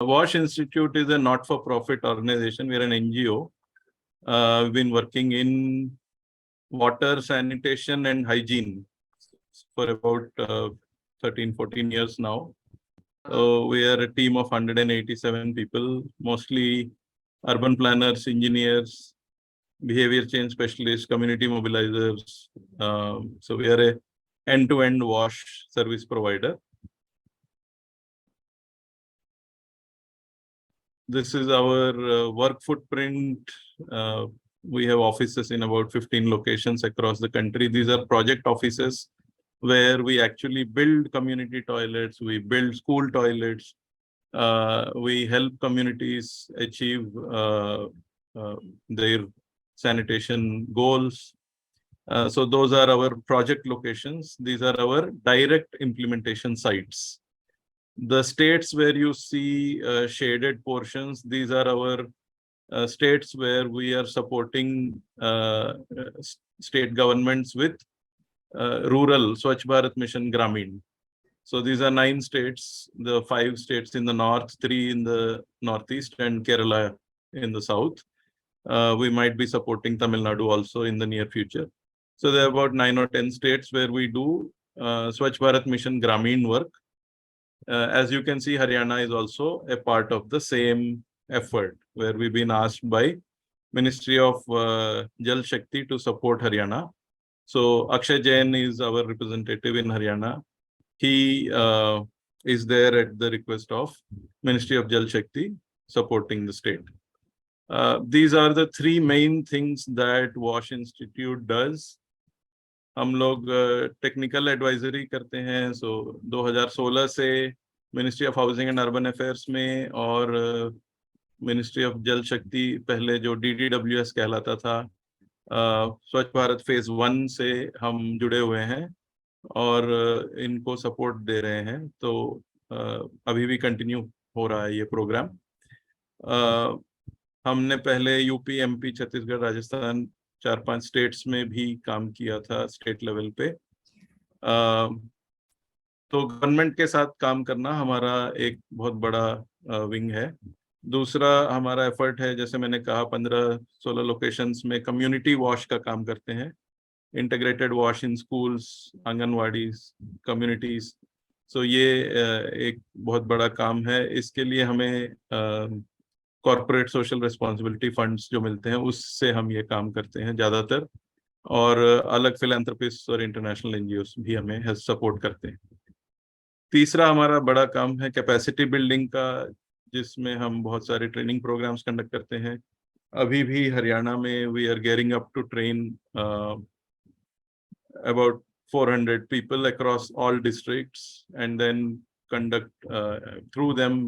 Wash Institute is a not-for-profit organization. We are an NGO. We've been working in water, sanitation, and hygiene for about 13, 14 years now. We are a team of 187 people, mostly urban planners, engineers, behavior change specialists, community mobilizers. So we are a end-to-end wash service provider. This is our work footprint. We have offices in about 15 locations across the country. These are project offices where we actually build community toilets, we build school toilets, we help communities achieve their sanitation goals. So those are our project locations. These are our direct implementation sites. The states where you see shaded portions, these are our states where we are supporting state governments with rural Swachh Bharat Mission Gramin. So these are 9 states, the 5 states in the north, 3 in the northeast, and Kerala in the south. We might be supporting Tamil Nadu also in the near future. So there are about 9 or 10 states where we do Swachh Bharat Mission Gramin work. As you can see, Haryana is also a part of the same effort, where we've been asked by Ministry of Jal Shakti to support Haryana. So Akshay Jain is our representative in Haryana. He is there at the request of Ministry of Jal Shakti supporting the state. These are the 3 main things that WASH Institute does. हम लोग technical advisory करते हैं. सो 2016 से ministry of housing and urban affairs में और ministry of जल शक्ति, पहले जो DDWS कहलाता था, स्वच्छ भारत फेज 1 से हम जुड़े हुए हैं और इनको सपोर्ट दे रहे हैं. तो अभी भी कंटिन्यू हो रहा है ये प्रोग्राम. हमने पहले UP, MP, Chhattisgarh, Rajasthan 4-5 states में भी काम किया था स्टेट लेवल पे. तो गवर्नमेंट के साथ काम करना हमारा एक बहुत बड़ा विंग है. दूसरा हमारा एफर्ट है, जैसे मैंने कहा, 15-16 लोकेशंस में कम्युनिटी वॉश का काम करते हैं. इंटीग्रेटेड वॉश in schools, anganwadis, communities. So ये एक बहुत बड़ा काम है. इसके लिए हमें कॉर्पोरेट सोशल रिस्पॉन्सिबिलिटी फंड्स जो मिलते हैं उससे हम ये काम करते हैं ज़्यादातर, और अलग फिलैंथ्रोपिस्ट और इंटरनेशनल NGOs भी हमें सपोर्ट करते हैं. तीसरा हमारा बड़ा काम है कैपेसिटी बिल्डिंग का, जिसमें हम बहुत सारे ट्रेनिंग प्रोग्राम्स कंडक्ट करते हैं. अभी भी हरियाणा में we are gearing up to train about 400 people across all districts and then conduct through them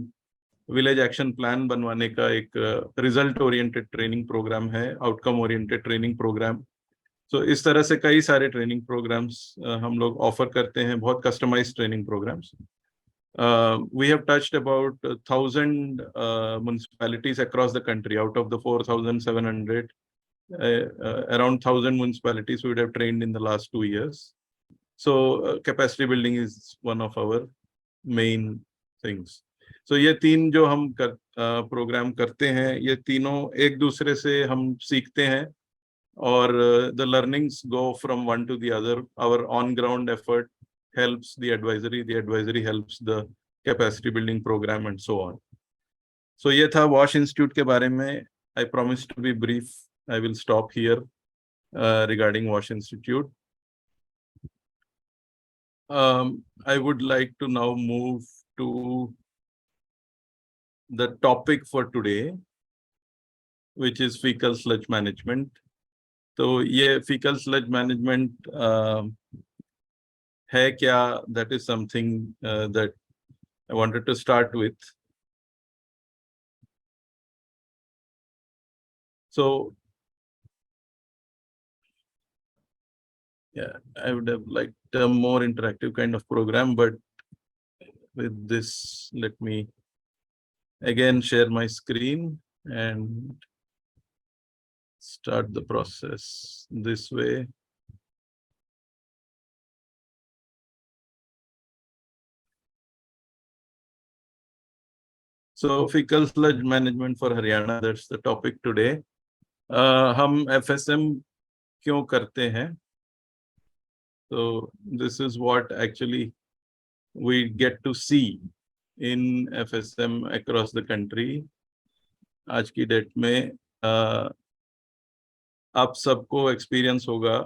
village action plan बनवाने का एक रिजल्ट ओरिएंटेड ट्रेनिंग प्रोग्राम है, आउटकम ओरिएंटेड ट्रेनिंग प्रोग्राम. सो इस तरह से कई सारे ट्रेनिंग प्रोग्राम्स हम लोग ऑफर करते हैं, बहुत customised training programmes. We have touched about 1,000 municipalities across the country. Out of the 4,700, around 1,000 municipalities we would have trained in the last 2 years. So capacity building is one of our main things. So ये 3 जो हम programme करते हैं, ये तीनों एक दूसरे से हम सीखते हैं और the learnings go from one to the other. Our on-ground effort helps the advisory helps the capacity building program and so on. So ये था WASH Institute के बारे में. I promise to be brief. I will stop here regarding WASH Institute. I would like to now move to the topic for today, which is fecal sludge management. तो ये fecal sludge management है क्या? That is something that I wanted to start with. So yeah, I would have liked a more interactive kind of program, but with this, let me again share my screen and start the process this way. So fecal sludge management for Haryana, that's the topic today. हम FSM क्यों करते हैं? So this is what actually we get to see in FSM across the country. आज की date में आप सबको experience होगा,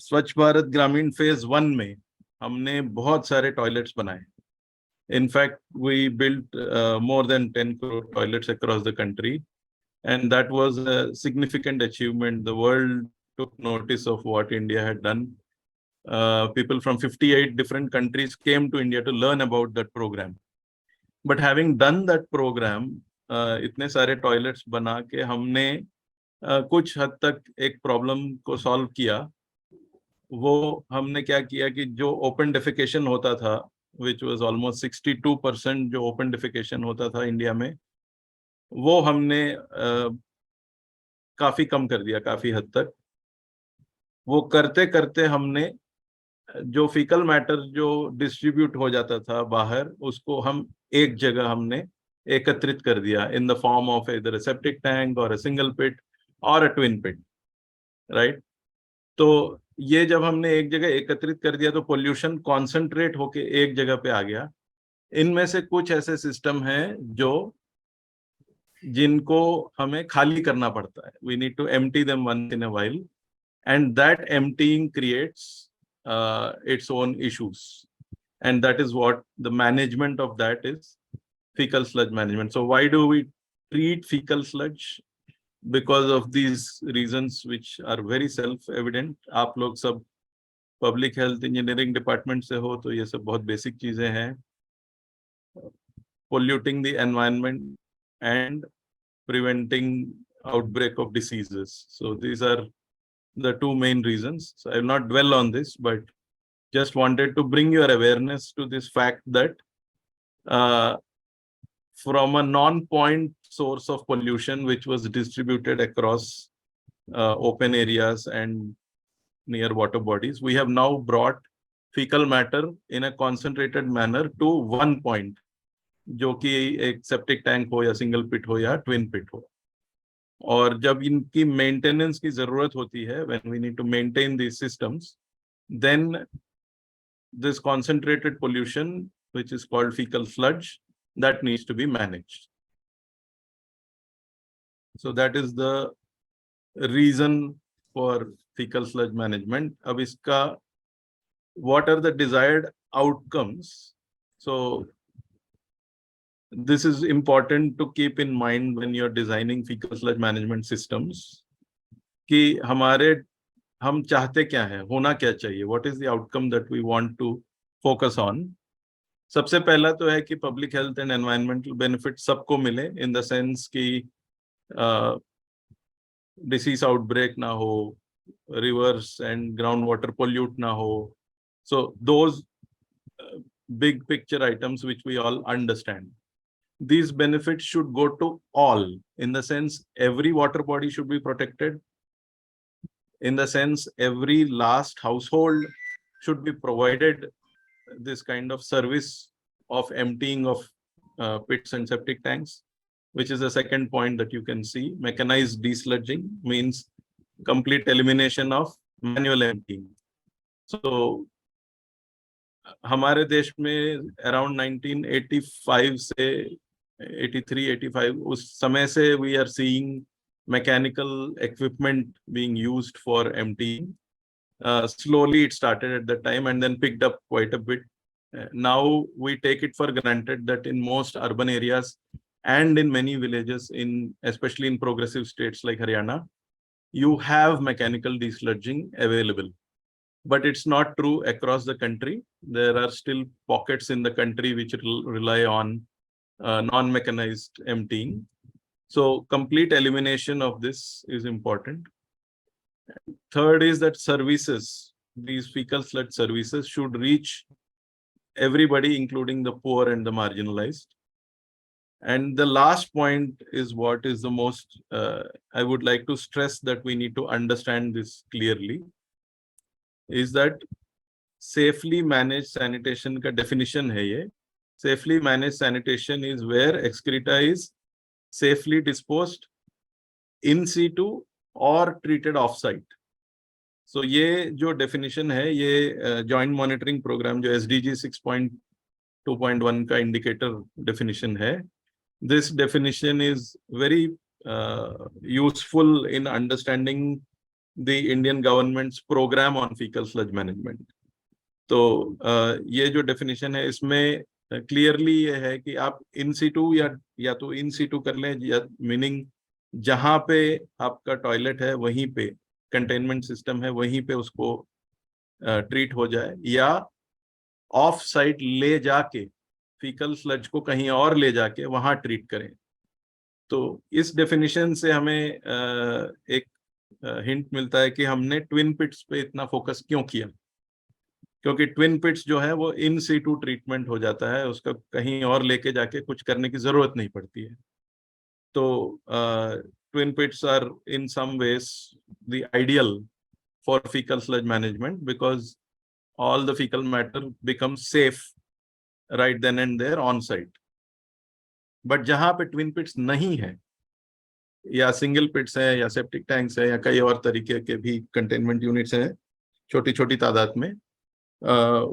स्वच्छ भारत ग्रामीण फेज 1 में हमने बहुत सारे टॉयलेट्स बनाए. In fact, we built more than 10 crore toilets across the country, and that was a significant achievement. The world took notice of what India had done. People from 58 different countries came to India to learn about that program. But having done that program, इतने सारे toilets बना के हमने कुछ हद तक एक problem को सॉल्व किया. वो हमने क्या किया कि जो ओपन डेफिकेशन होता था, which was almost 62% जो ओपन डेफिकेशन होता था इंडिया में, वो हमने काफी कम कर दिया, काफी हद तक. वो करते करते हमने जो फीकल मैटर जो डिस्ट्रीब्यूट हो जाता था बाहर, उसको हम एक जगह हमने एकत्रित कर दिया in the form of either a septic tank or a single pit or a twin pit, right? तो ये जब हमने एक जगह एकत्रित कर दिया तो पोल्यूशन कॉन्सेंट्रेट होके एक जगह पे आ गया. इनमें से कुछ ऐसे सिस्टम हैं जो जिनको हमें खाली करना पड़ता है. We need to empty them once in a while, and that emptying creates its own issues, and that is what the management of that is fecal sludge management. So why do we treat fecal sludge? Because of these reasons which are very self-evident. आप लोग सब public health engineering department से हो तो ये सब बहुत basic चीजें हैं. Polluting the environment and preventing outbreak of diseases. So these are the two main reasons. So I will not dwell on this, but just wanted to bring your awareness to this fact that from a non-point source of pollution which was distributed across open areas and near water bodies, we have now brought fecal matter in a concentrated manner to one point, जो कि एक septic tank हो या single पिट हो या twin pit हो. और जब इनकी मेंटेनेंस की जरूरत होती है, when we need to maintain these systems, then this concentrated pollution, which is called fecal sludge, that needs to be managed. So that is the reason for fecal sludge management. अब इसका what are the desired outcomes? So this is important to keep in mind when you're designing fecal sludge management systems, कि हम चाहते क्या हैं, होना क्या चाहिए, what is the outcome that we want to focus on. सबसे पहला तो है कि public health and environmental benefit सबको मिले, in the sense कि disease outbreak ना हो, rivers and groundwater pollute ना हो. So those big picture items which we all understand. These benefits should go to all, in the sense every water body should be protected, in the sense every last household should be provided this kind of service of emptying of pits and septic tanks, which is the second point that you can see. Mechanized desludging means complete elimination of manual emptying. So हमारे देश में around 1985 से 83-85 उस समय से we are seeing mechanical equipment being used for emptying. Slowly it started at that time and then picked up quite a bit. Now we take it for granted that in most urban areas and in many villages, especially in progressive states like Haryana, you have mechanical desludging available. But it's not true across the country. There are still pockets in the country which rely on non-mechanized emptying. So complete elimination of this is important. Third is that services, these fecal sludge services should reach everybody, including the poor and the marginalized. And the last point is what is the most, I would like to stress that we need to understand this clearly, is that safely managed sanitation का definition है ये. Safely managed sanitation is where excreta is safely disposed in situ or treated off site. So ये जो definition है, ये joint monitoring program जो SDG 6.2.1 का indicator definition है, this definition is very useful in understanding the Indian government's program on fecal sludge management. तो ये जो डेफिनेशन है इसमें क्लियरली ये है कि आप इन सीटू या तो इन सीटू कर लें, या मीनिंग जहां पे आपका टॉयलेट है वहीं पे कंटेनमेंट सिस्टम है, वहीं पे उसको ट्रीट हो जाए, या ऑफ साइट ले जाके फीकल स्लज को कहीं और ले जाके वहां ट्रीट करें। तो इस डेफिनेशन से हमें एक हिंट मिलता है कि हमने ट्विन पिट्स पे इतना फोकस क्यों किया, क्योंकि ट्विन पिट्स जो है वो इन सीटू ट्रीटमेंट हो जाता है, उसका कहीं और लेके जाके कुछ करने की जरूरत नहीं पड़ती है। तो twin pits are in some ways the ideal for faecal sludge management because all the faecal matter become safe right then and there on site. But जहां पे ट्विन पिट्स नहीं है, या सिंगल पिट्स है, या सेप्टिक टैंक्स है, या कई और तरीके के भी कंटेनमेंट यूनिट्स हैं छोटी छोटी तादाद में,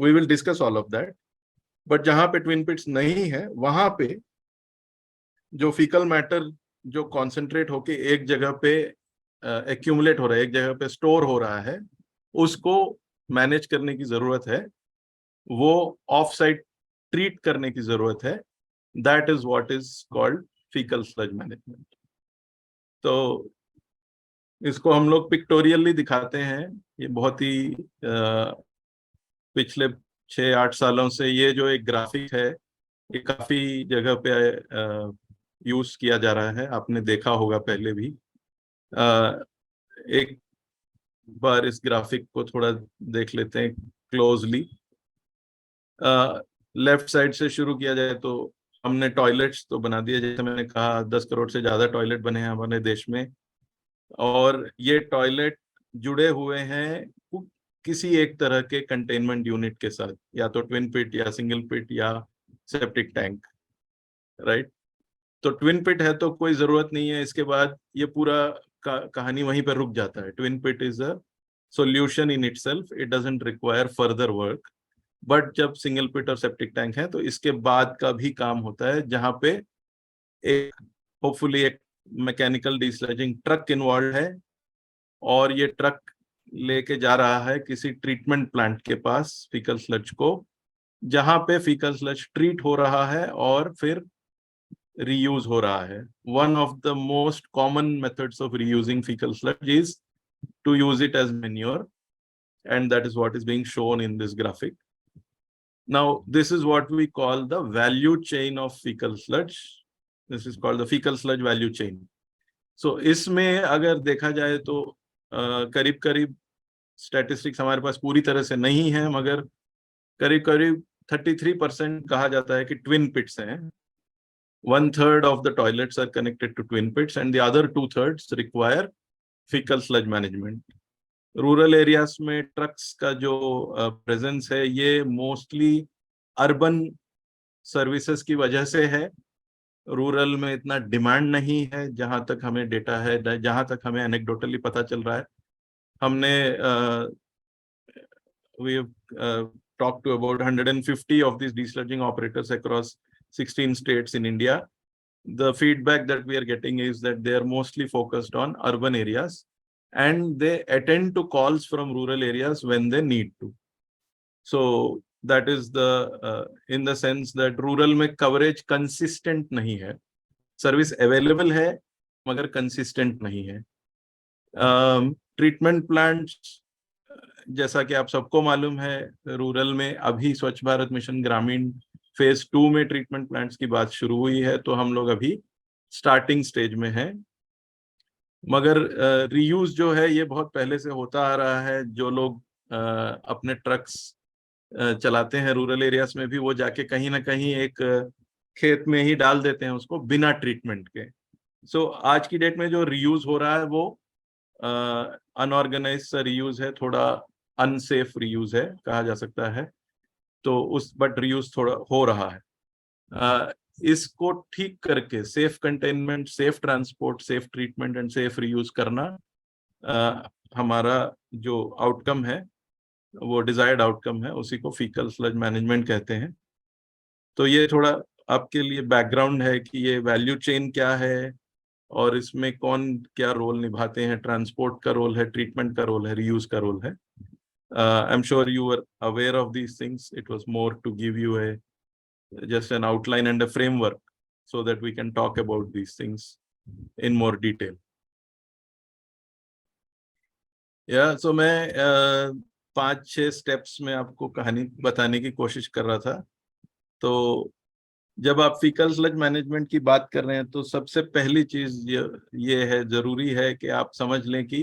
we will discuss all of that, but जहां पे ट्विन पिट्स नहीं है वहां पे जो फीकल मैटर जो कॉन्सेंट्रेट होके एक जगह पे एक्यूमुलेट हो रहा है, एक जगह पे स्टोर हो रहा है, उसको मैनेज करने की जरूरत है, वो ऑफ साइट ट्रीट करने की जरूरत है। That is what is called faecal sludge management. तो इसको हम लोग पिक्टोरियली दिखाते हैं। ये बहुत ही पिछले 6-8 सालों से ये जो एक ग्राफिक है ये काफी जगह पे यूज किया जा रहा है, आपने देखा होगा पहले भी। एक बार इस ग्राफिक को थोड़ा देख लेते हैं क्लोजली। लेफ्ट साइड से शुरू किया जाए तो हमने टॉयलेट्स तो बना दिए, जैसे मैंने कहा 10 करोड़ से ज्यादा टॉयलेट बने हैं हमारे देश में, और ये टॉयलेट जुड़े हुए हैं किसी एक तरह के कंटेनमेंट यूनिट के साथ, या तो ट्विन पिट या सिंगल पिट या सेप्टिक टैंक, राइट। तो ट्विन पिट है तो कोई जरूरत नहीं है, इसके बाद ये पूरा कहानी वहीं पर रुक जाता है। Twin pit is a solution in itself, it doesn't require further work. But जब सिंगल पिट और सेप्टिक टैंक है तो इसके बाद का भी काम होता है, जहां पे एक होपफुली एक मैकेनिकल डिस्लजिंग ट्रक इन्वॉल्व है, और ये ट्रक लेके जा रहा है किसी ट्रीटमेंट प्लांट के पास फीकल स्लज को, जहां पे फीकल स्लज ट्रीट हो रहा है और फिर रीयूज हो रहा है। One of the most common methods of reusing faecal sludge is to use it as manure, and that is what is being shown in this graphic. Now this is what we call the value chain of fecal sludge. This is called the fecal sludge value chain. So इसमें अगर देखा जाए तो करीब करीब statistics हमारे पास पूरी तरह से नहीं है, मगर करीब करीब 33% कहा जाता है कि ट्विन पिट्स हैं। 1/3 of the toilets are connected to twin pits and the other 2/3 require fecal sludge management. Rural areas में ट्रक्स का जो प्रेजेंस है ये मोस्टली अर्बन सर्विसेज की वजह से है। रूरल में इतना डिमांड नहीं है, जहां तक हमें डेटा है, जहां तक हमें एनेक्डोटली पता चल रहा है। हमने we have talked to about 150 of these desludging operators across 16 states in India. The feedback that we are getting is that they are mostly focused on urban areas, and they attend to calls from rural areas when they need to. So that is the in the sense that rural में coverage consistent नहीं है, service available है मगर consistent नहीं है। Treatment plants जैसा कि आप सबको मालूम है, रूरल में अभी स्वच्छ भारत मिशन ग्रामीण फेज 2 में ट्रीटमेंट प्लांट्स की बात शुरू हुई है, तो हम लोग अभी स्टार्टिंग स्टेज में हैं। मगर रीयूज जो है ये बहुत पहले से होता आ रहा है। जो लोग अपने ट्रक्स चलाते हैं रूरल एरियाज में भी, वो जाके कहीं ना कहीं एक खेत में ही डाल देते हैं उसको बिना ट्रीटमेंट के। सो आज की डेट में जो रीयूज हो रहा है वो अनऑर्गेनाइज रीयूज है, थोड़ा अनसेफ रीयूज है कहा जा सकता है। तो उस बट रीयूज थोड़ा हो रहा है। इसको ठीक करके safe containment, safe transport, safe treatment and safe reuse करना हमारा जो आउटकम है, वो डिजायर्ड आउटकम है, उसी को फीकल स्लज मैनेजमेंट कहते हैं। तो ये थोड़ा आपके लिए बैकग्राउंड है कि ये वैल्यू चेन क्या है और इसमें कौन क्या रोल निभाते हैं। ट्रांसपोर्ट का रोल है, ट्रीटमेंट का रोल है, रीयूज का रोल है। I am sure you are aware of these things. It was more to give you a just an outline and a framework so that we can talk about these things in more detail. Yeah, so मैं 5-6 steps में आपको कहानी बताने की कोशिश कर रहा था। तो जब आप फीकल स्लज मैनेजमेंट की बात कर रहे हैं तो सबसे पहली चीज ये है, जरूरी है कि आप समझ लें कि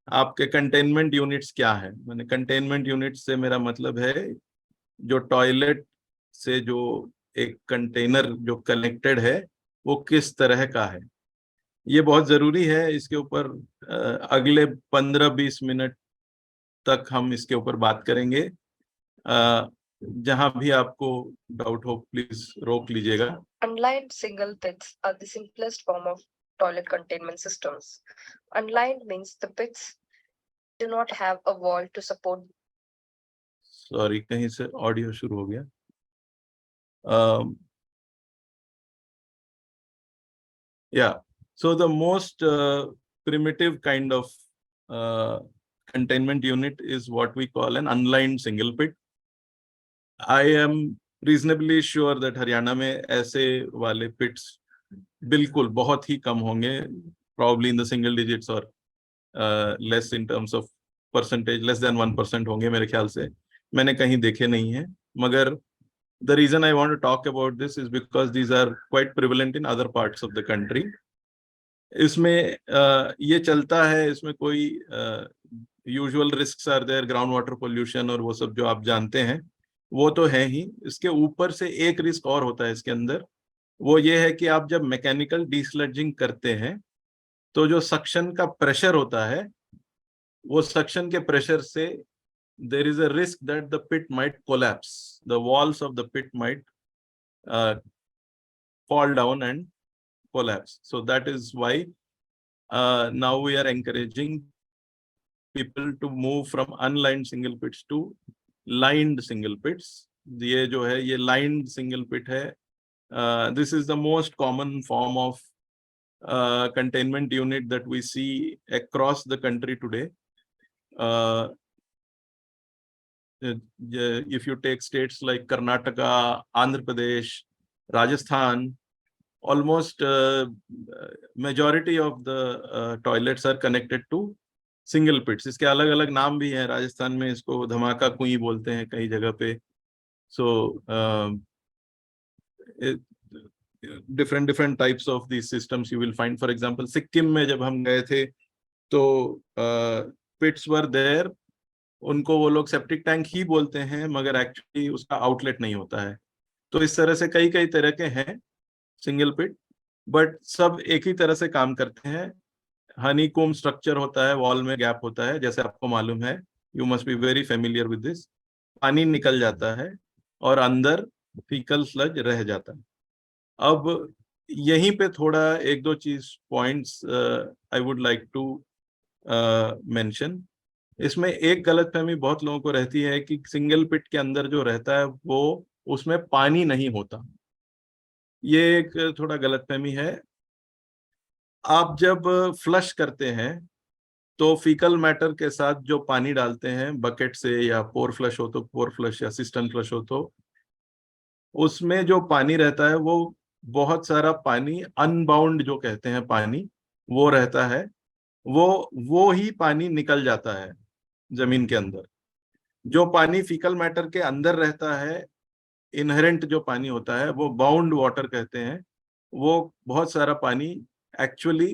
आपके कंटेनमेंट यूनिट्स क्या है। मैंने कंटेनमेंट यूनिट से मेरा मतलब है जो टॉयलेट से जो एक कंटेनर जो कनेक्टेड है वो किस तरह का है। ये बहुत जरूरी है। इसके ऊपर अगले 15-20 मिनट तक हम इसके ऊपर बात करेंगे। जहां भी आपको डाउट हो प्लीज रोक लीजिएगा। Unlined single pits are the simplest form of toilet containment systems. Unlined means the pits do not have a wall to support. Sorry, कहीं से ऑडियो शुरू हो गया। Yeah, so the most primitive kind of containment unit is what we call an unlined single pit. I am reasonably sure that Haryana में ऐसे वाले pits बिल्कुल बहुत ही कम होंगे, probably in the single digits or less in terms of percentage, less than 1% होंगे मेरे ख्याल से। मैंने कहीं देखे नहीं है, मगर the reason I want to talk about this is because these are quite prevalent in other parts of the country. इसमें ये चलता है, इसमें कोई usual risks are there, ground water pollution और वो सब जो आप जानते हैं वो तो है ही। इसके ऊपर से एक रिस्क और होता है इसके अंदर, वो ये है कि आप जब मैकेनिकल डीस्लजिंग करते हैं तो जो सक्शन का प्रेशर होता है, वो सक्शन के प्रेशर से there is a risk that the pit might collapse. The walls of the pit might fall down and collapse. So that is why now we are encouraging people to move from unlined single pits to lined single pits. ये जो है ये lined single pit है. This is the most common form of containment unit that we see across the country today. If you take states like Karnataka, Andhra Pradesh, Rajasthan, almost majority of the toilets are connected to single pits. इसके अलग अलग नाम भी हैं। राजस्थान में इसको धमाका कुई बोलते हैं कई जगह पे। So different types of these systems you will find. For example, Sikkim में जब हम गए थे तो pits were there. उनको वो लोग सेप्टिक टैंक ही बोलते हैं, मगर एक्चुअली उसका आउटलेट नहीं होता है। तो इस तरह से कई तरह के हैं सिंगल पिट, बट सब एक ही तरह से काम करते हैं। हनीकॉम्ब स्ट्रक्चर होता है, वॉल में गैप होता है, जैसे आपको मालूम है, you must be very familiar with this. पानी निकल जाता है और अंदर फीकल स्लज रह जाता है। अब यहीं पे थोड़ा एक दो चीज points I would like to mention. इसमें एक गलतफहमी बहुत लोगों को रहती है कि सिंगल पिट के अंदर जो रहता है वो उसमें पानी नहीं होता। ये एक थोड़ा गलतफहमी है। आप जब फ्लश करते हैं तो फीकल मैटर के साथ जो पानी डालते हैं बकेट से, या पोर फ्लश हो तो पोर फ्लश, या सिस्टम फ्लश हो तो उसमें जो पानी रहता है वो बहुत सारा पानी अनबाउंड जो कहते हैं पानी वो रहता है। वो ही पानी निकल जाता है जमीन के अंदर। जो पानी फीकल मैटर के अंदर रहता है, इनहेरेंट जो पानी होता है, वो बाउंड वाटर कहते हैं। वो बहुत सारा पानी एक्चुअली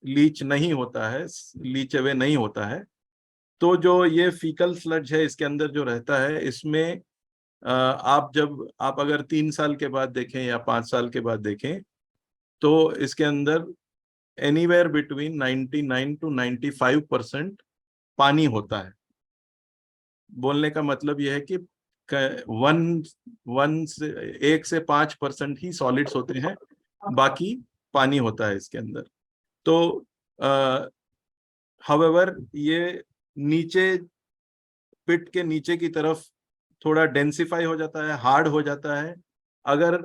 लीच नहीं होता है, लीच अवे नहीं होता है। तो जो ये फीकल स्लज है इसके अंदर जो रहता है, इसमें आप अगर 3 साल के बाद देखें या 5 साल के बाद देखें तो इसके अंदर एनीवेयर बिटवीन 99 to 95% पानी होता है। बोलने का मतलब यह है कि 1 से 5% ही सॉलिड्स होते हैं, बाकी पानी होता है इसके अंदर। तो हाउएवर ये नीचे पिट के नीचे की तरफ थोड़ा डेंसिफाई हो जाता है, हार्ड हो जाता है। अगर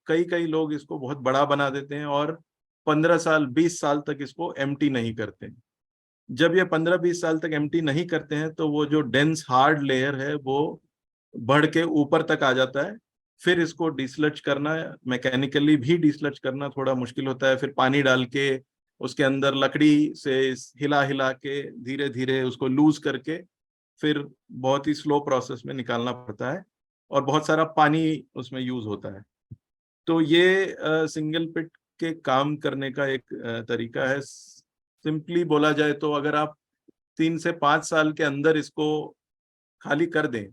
कई लोग इसको बहुत बड़ा बना देते हैं और 15 साल 20 साल तक इसको एम्प्टी नहीं करते। जब ये 15-20 साल तक एम्प्टी नहीं करते हैं तो वो जो डेंस हार्ड लेयर है वो बढ़ के ऊपर तक आ जाता है। फिर इसको डिसलज करना, मैकेनिकली भी डिसलज करना थोड़ा मुश्किल होता है। फिर पानी डाल के उसके अंदर लकड़ी से हिला हिला के धीरे धीरे उसको लूज करके फिर बहुत ही स्लो प्रोसेस में निकालना पड़ता है और बहुत सारा पानी उसमें यूज होता है। तो ये सिंगल पिट के काम करने का एक तरीका है। सिंपली बोला जाए तो अगर आप 3 से 5 साल के अंदर इसको खाली कर दें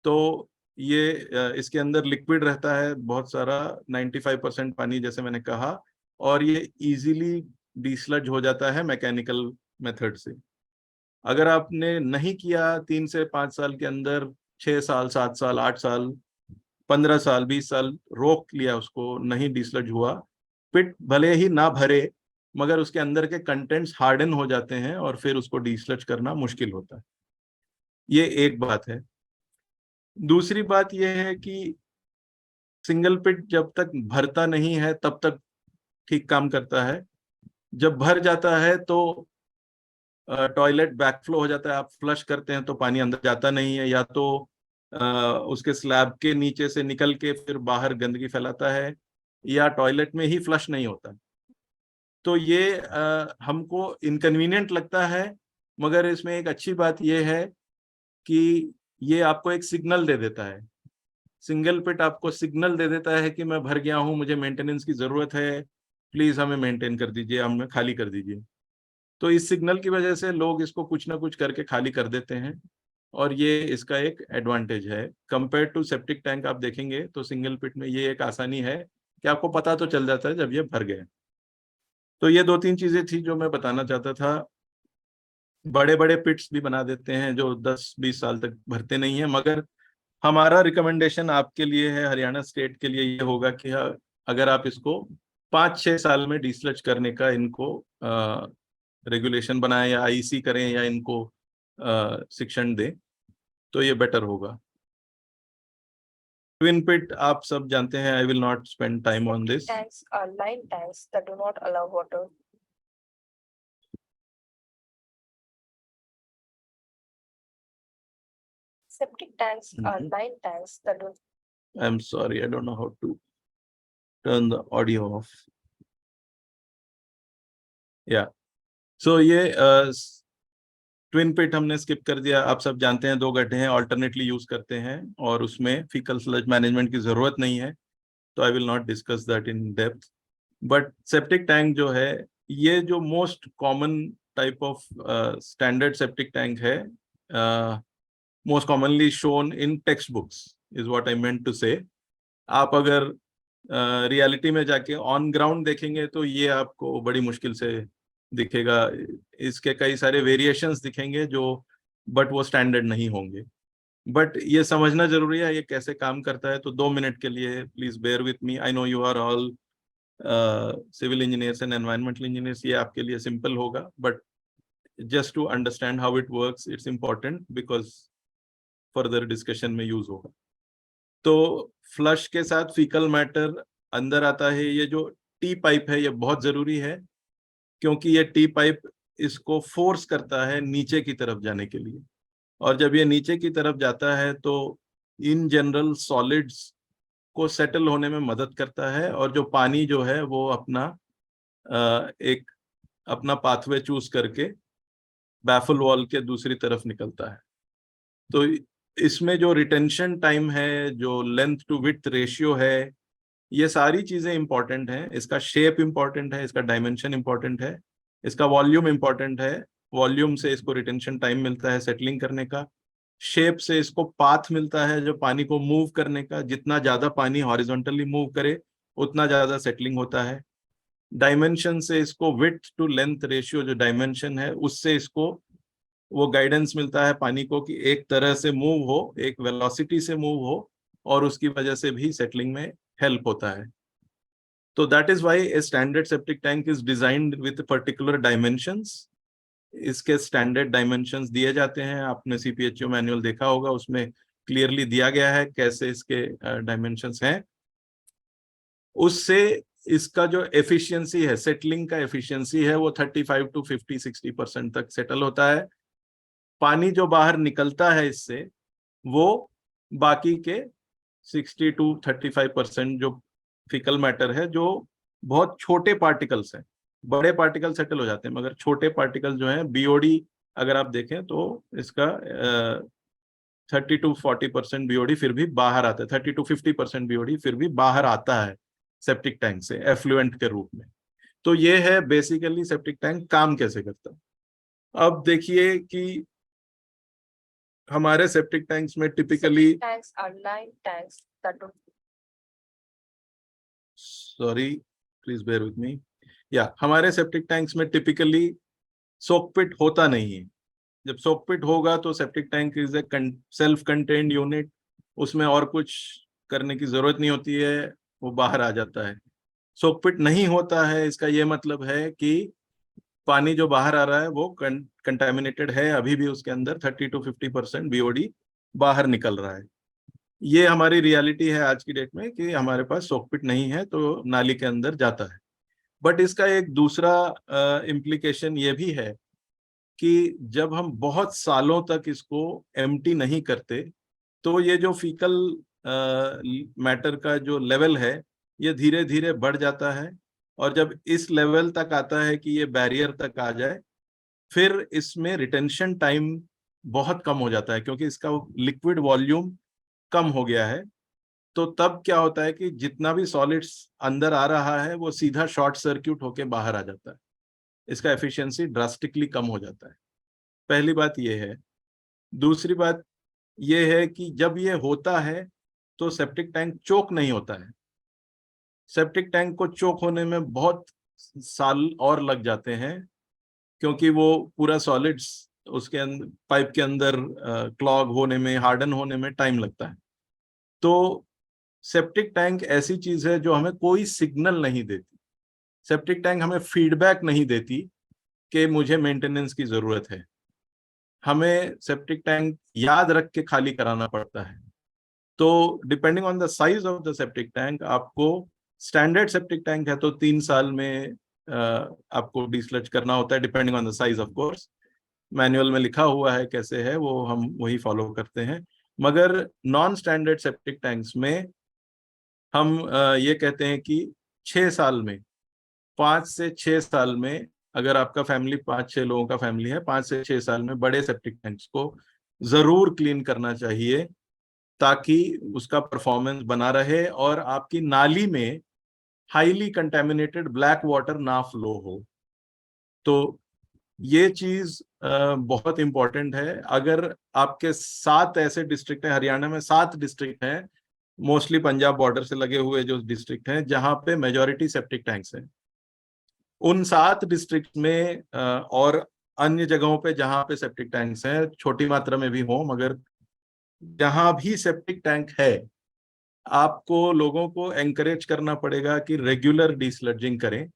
तो ये इसके अंदर लिक्विड रहता है बहुत सारा, 95% पानी जैसे मैंने कहा, और ये इजीली डिसलज हो जाता है मैकेनिकल मेथड से। अगर आपने नहीं किया 3 से 5 साल के अंदर, 6 साल 7 साल 8 साल 15 साल 20 साल रोक लिया, उसको नहीं डिसलज हुआ, पिट भले ही ना भरे मगर उसके अंदर के कंटेंट्स हार्डन हो जाते हैं और फिर उसको डिसलज करना मुश्किल होता है। ये एक बात है। दूसरी बात यह है कि सिंगल पिट जब तक भरता नहीं है तब तक ठीक काम करता है। जब भर जाता है तो टॉयलेट बैकफ्लो हो जाता है। आप फ्लश करते हैं तो पानी अंदर जाता नहीं है, या तो उसके स्लैब के नीचे से निकल के फिर बाहर गंदगी फैलाता है, या टॉयलेट में ही फ्लश नहीं होता। तो ये हमको इनकन्वीनियंट लगता है, मगर इसमें एक अच्छी बात यह है कि ये आपको एक सिग्नल दे देता है। सिंगल पिट आपको सिग्नल दे देता है कि मैं भर गया हूं, मुझे मेंटेनेंस की जरूरत है, प्लीज हमें मेंटेन कर दीजिए, हमें खाली कर दीजिए। तो इस सिग्नल की वजह से लोग इसको कुछ ना कुछ करके खाली कर देते हैं, और ये इसका एक एडवांटेज है कंपेयर टू सेप्टिक टैंक। आप देखेंगे तो सिंगल पिट में ये एक आसानी है कि आपको पता तो चल जाता है जब ये भर गए। तो ये 2-3 चीजें थी जो मैं बताना चाहता था। बड़े बड़े पिट्स भी बना देते हैं जो 10-20 साल तक भरते नहीं है, मगर हमारा रिकमेंडेशन आपके लिए है, हरियाणा स्टेट के लिए ये होगा कि अगर आप इसको 5-6 साल में डिसलज करने का इनको रेगुलेशन बनाएं या आईसी करें या इनको शिक्षण दें तो ये बेटर होगा। ट्विन पिट आप सब जानते हैं, I will not spend time on this. Tanks are line tanks that do not allow water. Septic tanks are line tanks that do. I'm sorry, I don't know how to turn the audio off. Yeah. So ये twin pit हमने skip कर दिया। आप सब जानते हैं 2 गड्ढे हैं, ऑल्टरनेटली यूज करते हैं और उसमें फीकल स्लज मैनेजमेंट की जरूरत नहीं है, तो I will not discuss that in depth. But septic tank जो है, ये जो most common type of standard septic tank है, most commonly shown in text books is what I meant to say. आप अगर रियलिटी में जाके ऑन ग्राउंड देखेंगे तो ये आपको बड़ी मुश्किल से दिखेगा। इसके कई सारे वेरिएशंस दिखेंगे जो, बट वो स्टैंडर्ड नहीं होंगे। बट ये समझना जरूरी है ये कैसे काम करता है। तो 2 मिनट के लिए please bear with me. I know you are all civil engineers and environmental engineers, ये आपके लिए सिंपल होगा, but just to understand how it works it's important because further discussion में यूज होगा। तो फ्लश के साथ फीकल मैटर अंदर आता है। ये जो टी पाइप है ये बहुत जरूरी है, क्योंकि ये टी पाइप इसको फोर्स करता है नीचे की तरफ जाने के लिए, और जब ये नीचे की तरफ जाता है तो इन जनरल सॉलिड्स को सेटल होने में मदद करता है, और जो पानी जो है वो एक अपना पाथवे चूज करके बैफल वॉल के दूसरी तरफ निकलता है। तो इसमें जो रिटेंशन टाइम है, जो लेंथ टू विड्थ रेशियो है, ये सारी चीजें इंपॉर्टेंट हैं। इसका शेप इंपॉर्टेंट है, इसका डायमेंशन इंपॉर्टेंट है, इसका वॉल्यूम इंपॉर्टेंट है। वॉल्यूम से इसको रिटेंशन टाइम मिलता है सेटलिंग करने का। शेप से इसको पाथ मिलता है जो पानी को मूव करने का। जितना ज्यादा पानी हॉरिजॉन्टली मूव करे उतना ज्यादा सेटलिंग होता है। डायमेंशन से इसको विड्थ टू लेंथ रेशियो जो डायमेंशन है उससे इसको वो गाइडेंस मिलता है पानी को कि एक तरह से मूव हो, एक वेलोसिटी से मूव हो, और उसकी वजह से भी सेटलिंग में हेल्प होता है। तो that is why a standard septic tank is designed with particular dimensions. इसके स्टैंडर्ड डायमेंशंस दिए जाते हैं, आपने सीपीएचओ मैनुअल देखा होगा, उसमें क्लियरली दिया गया है कैसे इसके डायमेंशंस हैं। उससे इसका जो एफिशिएंसी है, सेटलिंग का एफिशिएंसी है, वो 35 to 50-60% तक सेटल होता है। पानी जो बाहर निकलता है इससे, वो बाकी के 60 to 35% जो फिकल मैटर है, जो बहुत छोटे पार्टिकल्स हैं, बड़े पार्टिकल सेटल हो जाते हैं, मगर छोटे पार्टिकल जो हैं, बीओडी अगर आप देखें तो इसका 30 to 40% बीओडी फिर भी बाहर आता है, 30 to 50% बीओडी फिर भी बाहर आता है सेप्टिक टैंक से एफ्लुएंट के रूप में। तो ये है बेसिकली सेप्टिक टैंक काम कैसे करता है। अब देखिए कि हमारे सेप्टिक टैंक्स में typically, Tanks are lined tanks that do sorry please bear with me, या हमारे सेप्टिक टैंक्स में टिपिकली सोक पिट होता नहीं है। जब सोक पिट होगा तो septic tank is a self contained unit, उसमें और कुछ करने की जरूरत नहीं होती है, वो बाहर आ जाता है। सोक पिट नहीं होता है, इसका ये मतलब है कि पानी जो बाहर आ रहा है वो कंटामिनेटेड है, अभी भी उसके अंदर 30 to 50% बीओडी बाहर निकल रहा है। ये हमारी रियलिटी है आज की डेट में कि हमारे पास सोक पिट नहीं है तो नाली के अंदर जाता है। बट इसका एक दूसरा इम्प्लीकेशन ये भी है कि जब हम बहुत सालों तक इसको एम्प्टी नहीं करते, तो ये जो फीकल मैटर का जो लेवल है, ये धीरे धीरे बढ़ जाता है, और जब इस लेवल तक आता है कि ये बैरियर तक आ जाए, फिर इसमें रिटेंशन टाइम बहुत कम हो जाता है, क्योंकि इसका लिक्विड वॉल्यूम कम हो गया है। तो तब क्या होता है कि जितना भी सॉलिड्स अंदर आ रहा है, वो सीधा शॉर्ट सर्क्यूट होके बाहर आ जाता है, इसका एफिशिएंसी ड्रास्टिकली कम हो जाता है। पहली बात ये है। दूसरी बात ये है कि जब ये होता है तो सेप्टिक टैंक चोक नहीं होता है। सेप्टिक टैंक को चोक होने में बहुत साल और लग जाते हैं, क्योंकि वो पूरा सॉलिड्स उसके अंदर, पाइप के अंदर क्लॉग होने में, हार्डन होने में टाइम लगता है। तो सेप्टिक टैंक ऐसी चीज है जो हमें कोई सिग्नल नहीं देती। सेप्टिक टैंक हमें फीडबैक नहीं देती कि मुझे मेंटेनेंस की जरूरत है। हमें सेप्टिक टैंक याद रख के खाली कराना पड़ता है। तो depending on the size of the septic tank, आपको स्टैंडर्ड सेप्टिक टैंक है तो 3 साल में आपको डिस्लज करना होता है, depending on the size of course. Manual में लिखा हुआ है कैसे है, वो हम वही फॉलो करते हैं। मगर नॉन स्टैंडर्ड सेप्टिक टैंक्स में हम ये कहते हैं कि 6 साल में, 5 से 6 साल में, अगर आपका फैमिली 5-6 लोगों का फैमिली है, 5 से 6 साल में बड़े सेप्टिक टैंक्स को जरूर क्लीन करना चाहिए, ताकि उसका परफॉर्मेंस बना रहे और आपकी नाली में हाईली कंटेमिनेटेड ब्लैक वाटर ना फ्लो हो। तो ये चीज बहुत इंपॉर्टेंट है। अगर आपके 7 ऐसे डिस्ट्रिक्ट हैं, हरियाणा में 7 डिस्ट्रिक्ट हैं, मोस्टली पंजाब बॉर्डर से लगे हुए जो डिस्ट्रिक्ट हैं, जहां पे मेजॉरिटी सेप्टिक टैंक्स हैं, उन 7 डिस्ट्रिक्ट में और अन्य जगहों पे जहां पे सेप्टिक टैंक्स हैं, छोटी मात्रा में भी हो, मगर जहां भी सेप्टिक टैंक है, आपको लोगों को एनकरेज करना पड़ेगा कि रेगुलर डिस्लर्जिंग करें।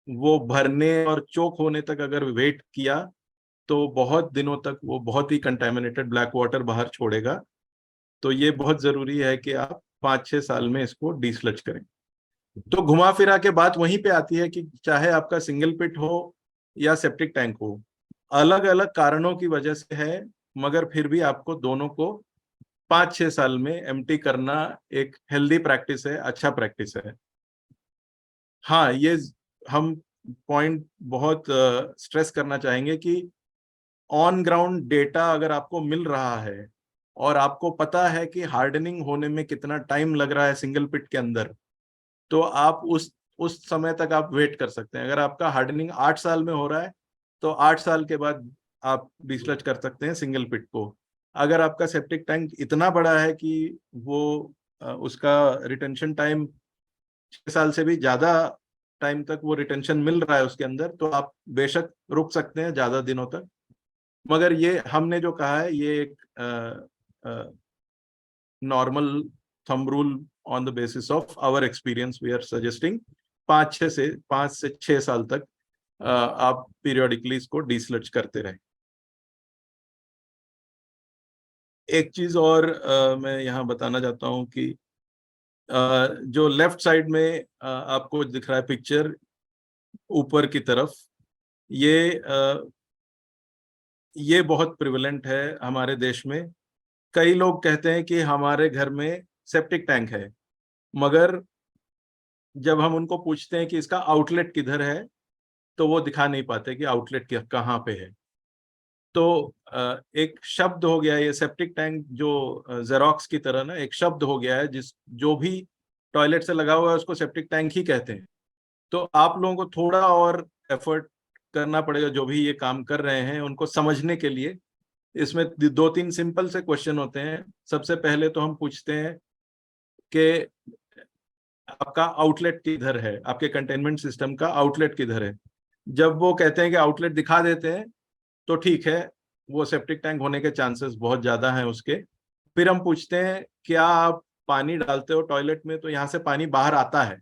वो भरने और चोक होने तक अगर वेट किया तो बहुत दिनों तक वो बहुत ही कंटेमिनेटेड ब्लैक वाटर बाहर छोड़ेगा। तो ये बहुत जरूरी है कि आप 5-6 साल में इसको डिस्लज करें। तो घुमा फिरा के बात वहीं पे आती है कि चाहे आपका सिंगल पिट हो या सेप्टिक टैंक हो, अलग अलग कारणों की वजह से है, मगर फिर भी आपको दोनों को 5-6 साल में एम्प्टी करना एक हेल्दी प्रैक्टिस है, अच्छा प्रैक्टिस है। हाँ, ये हम पॉइंट बहुत स्ट्रेस करना चाहेंगे कि ऑन ग्राउंड डेटा अगर आपको मिल रहा है और आपको पता है कि हार्डनिंग होने में कितना टाइम लग रहा है सिंगल पिट के अंदर, तो आप उस समय तक आप वेट कर सकते हैं। अगर आपका हार्डनिंग 8 साल में हो रहा है तो 8 साल के बाद आप डिस्लज कर सकते हैं सिंगल पिट को। अगर आपका सेप्टिक टैंक इतना बड़ा है कि वो उसका रिटेंशन टाइम 6 साल से भी ज्यादा टाइम तक वो रिटेंशन मिल रहा है उसके अंदर, तो आप बेशक रुक सकते हैं ज्यादा दिनों तक। मगर ये हमने जो कहा है ये एक normal thumb rule on the basis of our experience we are suggesting 5 से 6 साल तक आप पीरियोडिकली इसको डिस्लज करते रहें। एक चीज और मैं यहाँ बताना चाहता हूँ कि जो लेफ्ट साइड में आपको दिख रहा है पिक्चर ऊपर की तरफ, ये बहुत प्रिवलेंट है हमारे देश में। कई लोग कहते हैं कि हमारे घर में सेप्टिक टैंक है, मगर जब हम उनको पूछते हैं कि इसका आउटलेट किधर है तो वो दिखा नहीं पाते कि आउटलेट कहाँ पे है। तो एक शब्द हो गया ये सेप्टिक टैंक, जो जेरोक्स की तरह ना एक शब्द हो गया है, जो भी टॉयलेट से लगा हुआ है उसको सेप्टिक टैंक ही कहते हैं। तो आप लोगों को थोड़ा और एफर्ट करना पड़ेगा, जो भी ये काम कर रहे हैं उनको समझने के लिए। इसमें 2-3 सिंपल से क्वेश्चन होते हैं। सबसे पहले तो हम पूछते हैं कि आपका आउटलेट किधर है, आपके कंटेनमेंट सिस्टम का आउटलेट किधर है। जब वो कहते हैं कि आउटलेट दिखा देते हैं तो ठीक है, वो सेप्टिक टैंक होने के चांसेस बहुत ज्यादा हैं उसके। फिर हम पूछते हैं क्या आप पानी डालते हो टॉयलेट में तो यहाँ से पानी बाहर आता है।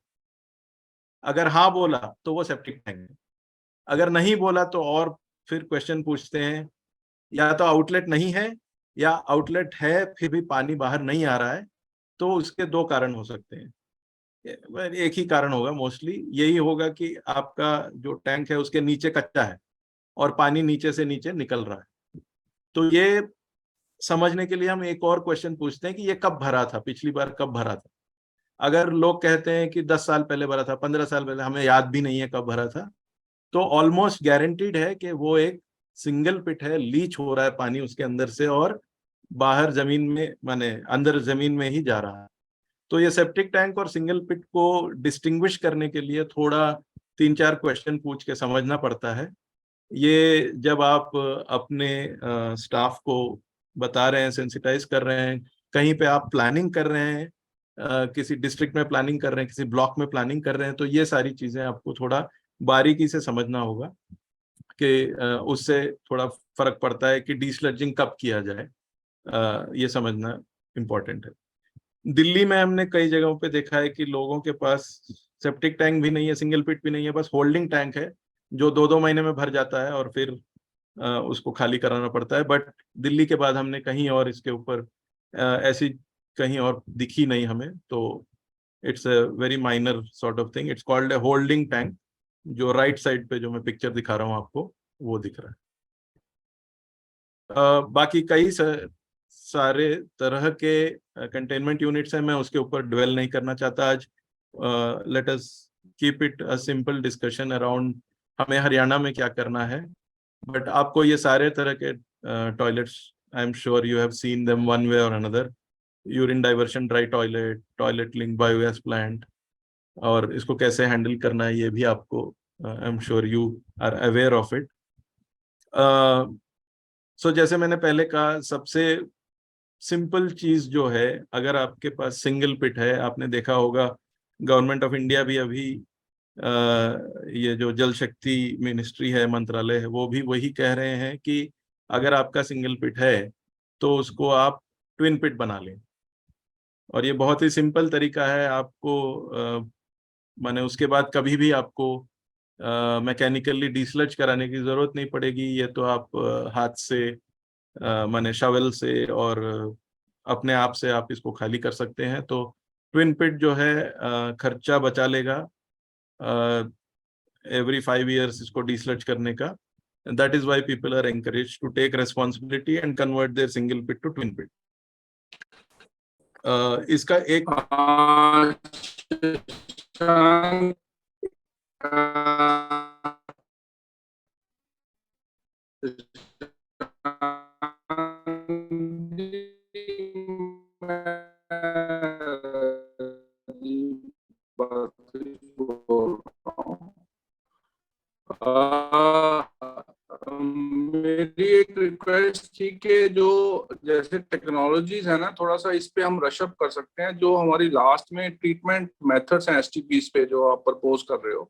अगर हाँ बोला तो वो सेप्टिक टैंक है। अगर नहीं बोला तो और फिर क्वेश्चन पूछते हैं, या तो आउटलेट नहीं है या आउटलेट है फिर भी पानी बाहर नहीं आ रहा है। तो उसके 2 कारण हो सकते हैं। एक ही कारण होगा, मोस्टली यही होगा कि आपका जो टैंक है उसके नीचे कच्चा है और पानी नीचे से नीचे निकल रहा है। तो ये समझने के लिए हम एक और क्वेश्चन पूछते हैं कि ये कब भरा था, पिछली बार कब भरा था। अगर लोग कहते हैं कि 10 साल पहले भरा था, 15 साल पहले, हमें याद भी नहीं है कब भरा था, तो ऑलमोस्ट गारंटीड है कि वो एक सिंगल पिट है, लीच हो रहा है पानी उसके अंदर से और बाहर जमीन में, माने अंदर जमीन में ही जा रहा है। तो ये सेप्टिक टैंक और सिंगल पिट को डिस्टिंग्विश करने के लिए थोड़ा 3-4 क्वेश्चन पूछ के समझना पड़ता है। ये जब आप अपने स्टाफ को बता रहे हैं, सेंसिटाइज कर रहे हैं, कहीं पे आप प्लानिंग कर रहे हैं, किसी डिस्ट्रिक्ट में प्लानिंग कर रहे हैं, किसी ब्लॉक में प्लानिंग कर रहे हैं, तो ये सारी चीजें आपको थोड़ा बारीकी से समझना होगा कि उससे थोड़ा फर्क पड़ता है कि डीस्लजिंग कब किया जाए। ये समझना इम्पोर्टेंट है। दिल्ली में हमने कई जगहों पे देखा है कि लोगों के पास सेप्टिक टैंक भी नहीं है, सिंगल पिट भी नहीं है, बस होल्डिंग टैंक है जो 2-2 महीने में भर जाता है और फिर उसको खाली कराना पड़ता है। बट दिल्ली के बाद हमने कहीं और इसके ऊपर ऐसी कहीं और दिखी नहीं हमें। तो it's a very minor sort of thing, it's called a holding tank. जो राइट साइड पे जो मैं पिक्चर दिखा रहा हूँ आपको वो दिख रहा है। बाकी कई सारे तरह के कंटेनमेंट यूनिट्स हैं, मैं उसके ऊपर ड्वेल नहीं करना चाहता आज। Let us keep it a simple discussion around हमें हरियाणा में क्या करना है। बट आपको ये सारे तरह के toilets, I am sure you have seen them one way or another. Urine diversion dry toilet, toilet linked biogas plant, और इसको कैसे हैंडल करना है ये भी आपको, I am sure you are aware of it. So जैसे मैंने पहले कहा, सबसे सिंपल चीज जो है, अगर आपके पास सिंगल पिट है, आपने देखा होगा गवर्नमेंट ऑफ इंडिया भी अभी ये जो जल शक्ति मिनिस्ट्री है, मंत्रालय है, वो भी वही कह रहे हैं कि अगर आपका सिंगल पिट है तो उसको आप ट्विन पिट बना लें। और ये बहुत ही सिंपल तरीका है, आपको माने उसके बाद कभी भी आपको मैकेनिकली डिसलज कराने की जरूरत नहीं पड़ेगी। ये तो आप हाथ से माने शवल से और अपने आप से आप इसको खाली कर सकते हैं। तो ट्विन पिट जो है खर्चा बचा लेगा एवरी 5 years इसको डिसलज करने का। That is why people are encourage to take responsibility and convert their single pit to twin pit. इसका एक मेरी एक रिक्वेस्ट थी कि जो जैसे टेक्नोलॉजीज है ना, थोड़ा सा इस पे हम रशअप कर सकते हैं। जो हमारी लास्ट में ट्रीटमेंट मेथड्स हैं एसटीपीज पे जो आप प्रपोज कर रहे हो,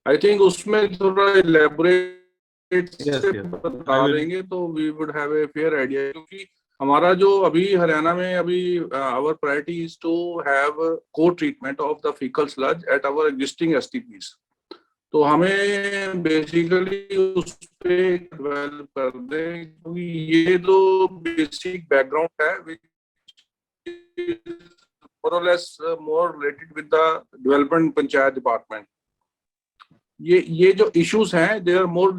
आई थिंक उसमें थोड़ा इलेबोरेट Yes, से yes. बता I will- देंगे तो we would have a fair idea, क्योंकि हमारा जो अभी हरियाणा में अभी our priority is to have co treatment of the faecal sludge at our existing STPs. तो हमें बेसिकली उस पे डेवलप कर दें, क्योंकि ये जो बेसिक बैकग्राउंड है which is more or less more related with the development panchayat department. ये जो इश्यूज हैं they are more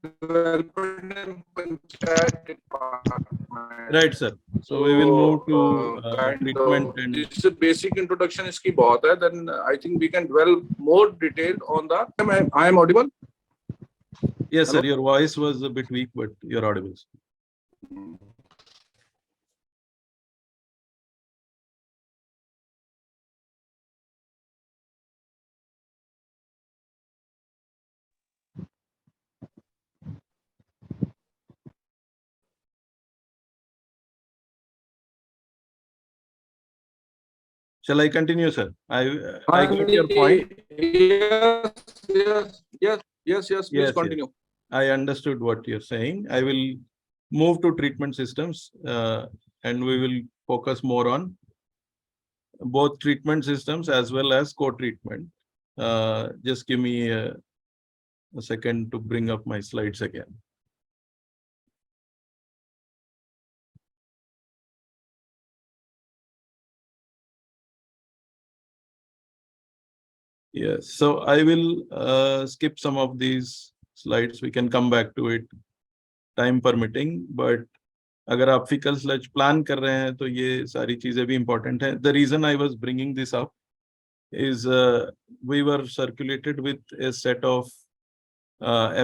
development panchayat department. Right, sir. So we will move to kind treatment of and this basic introduction इसकी बहुत है, then I think we can dwell more detailed on the I am audible? yes, sir. Hello? Your voice was a bit weak, but you're audible. Shall I continue, sir? I got your point. Yes, please Yes, yes. continue. I understood what you're saying. I will move to treatment systems, and we will focus more on both treatment systems as well as co-treatment. Just give me a second to bring up my slides again. Yes, so I will skip some of these slides. We can come back to it, time permitting. But अगर आप fecal sludge plan कर रहे हैं तो ये सारी चीजें भी important हैं. The reason I was bringing this up is we were circulated with a set of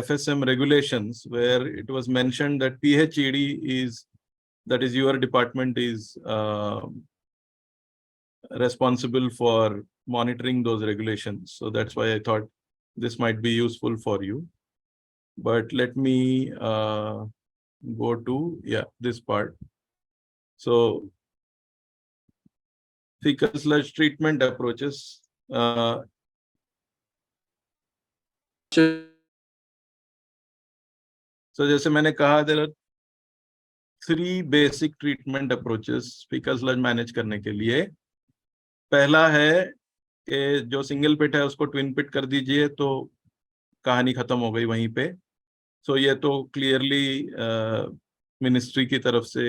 FSM regulations where it was mentioned that PHED is, that is your department, is responsible for monitoring those regulations. So that's why I thought this might be useful for you. But let me go to, yeah, this part. So fecal sludge treatment approaches. So जैसे मैंने कहा, there are 3 basic treatment approaches fecal sludge manage करने के लिए. पहला है कि जो सिंगल पिट है उसको ट्विन पिट कर दीजिए तो कहानी खत्म हो गई वहीं पे. सो ये तो क्लियरली मिनिस्ट्री की तरफ से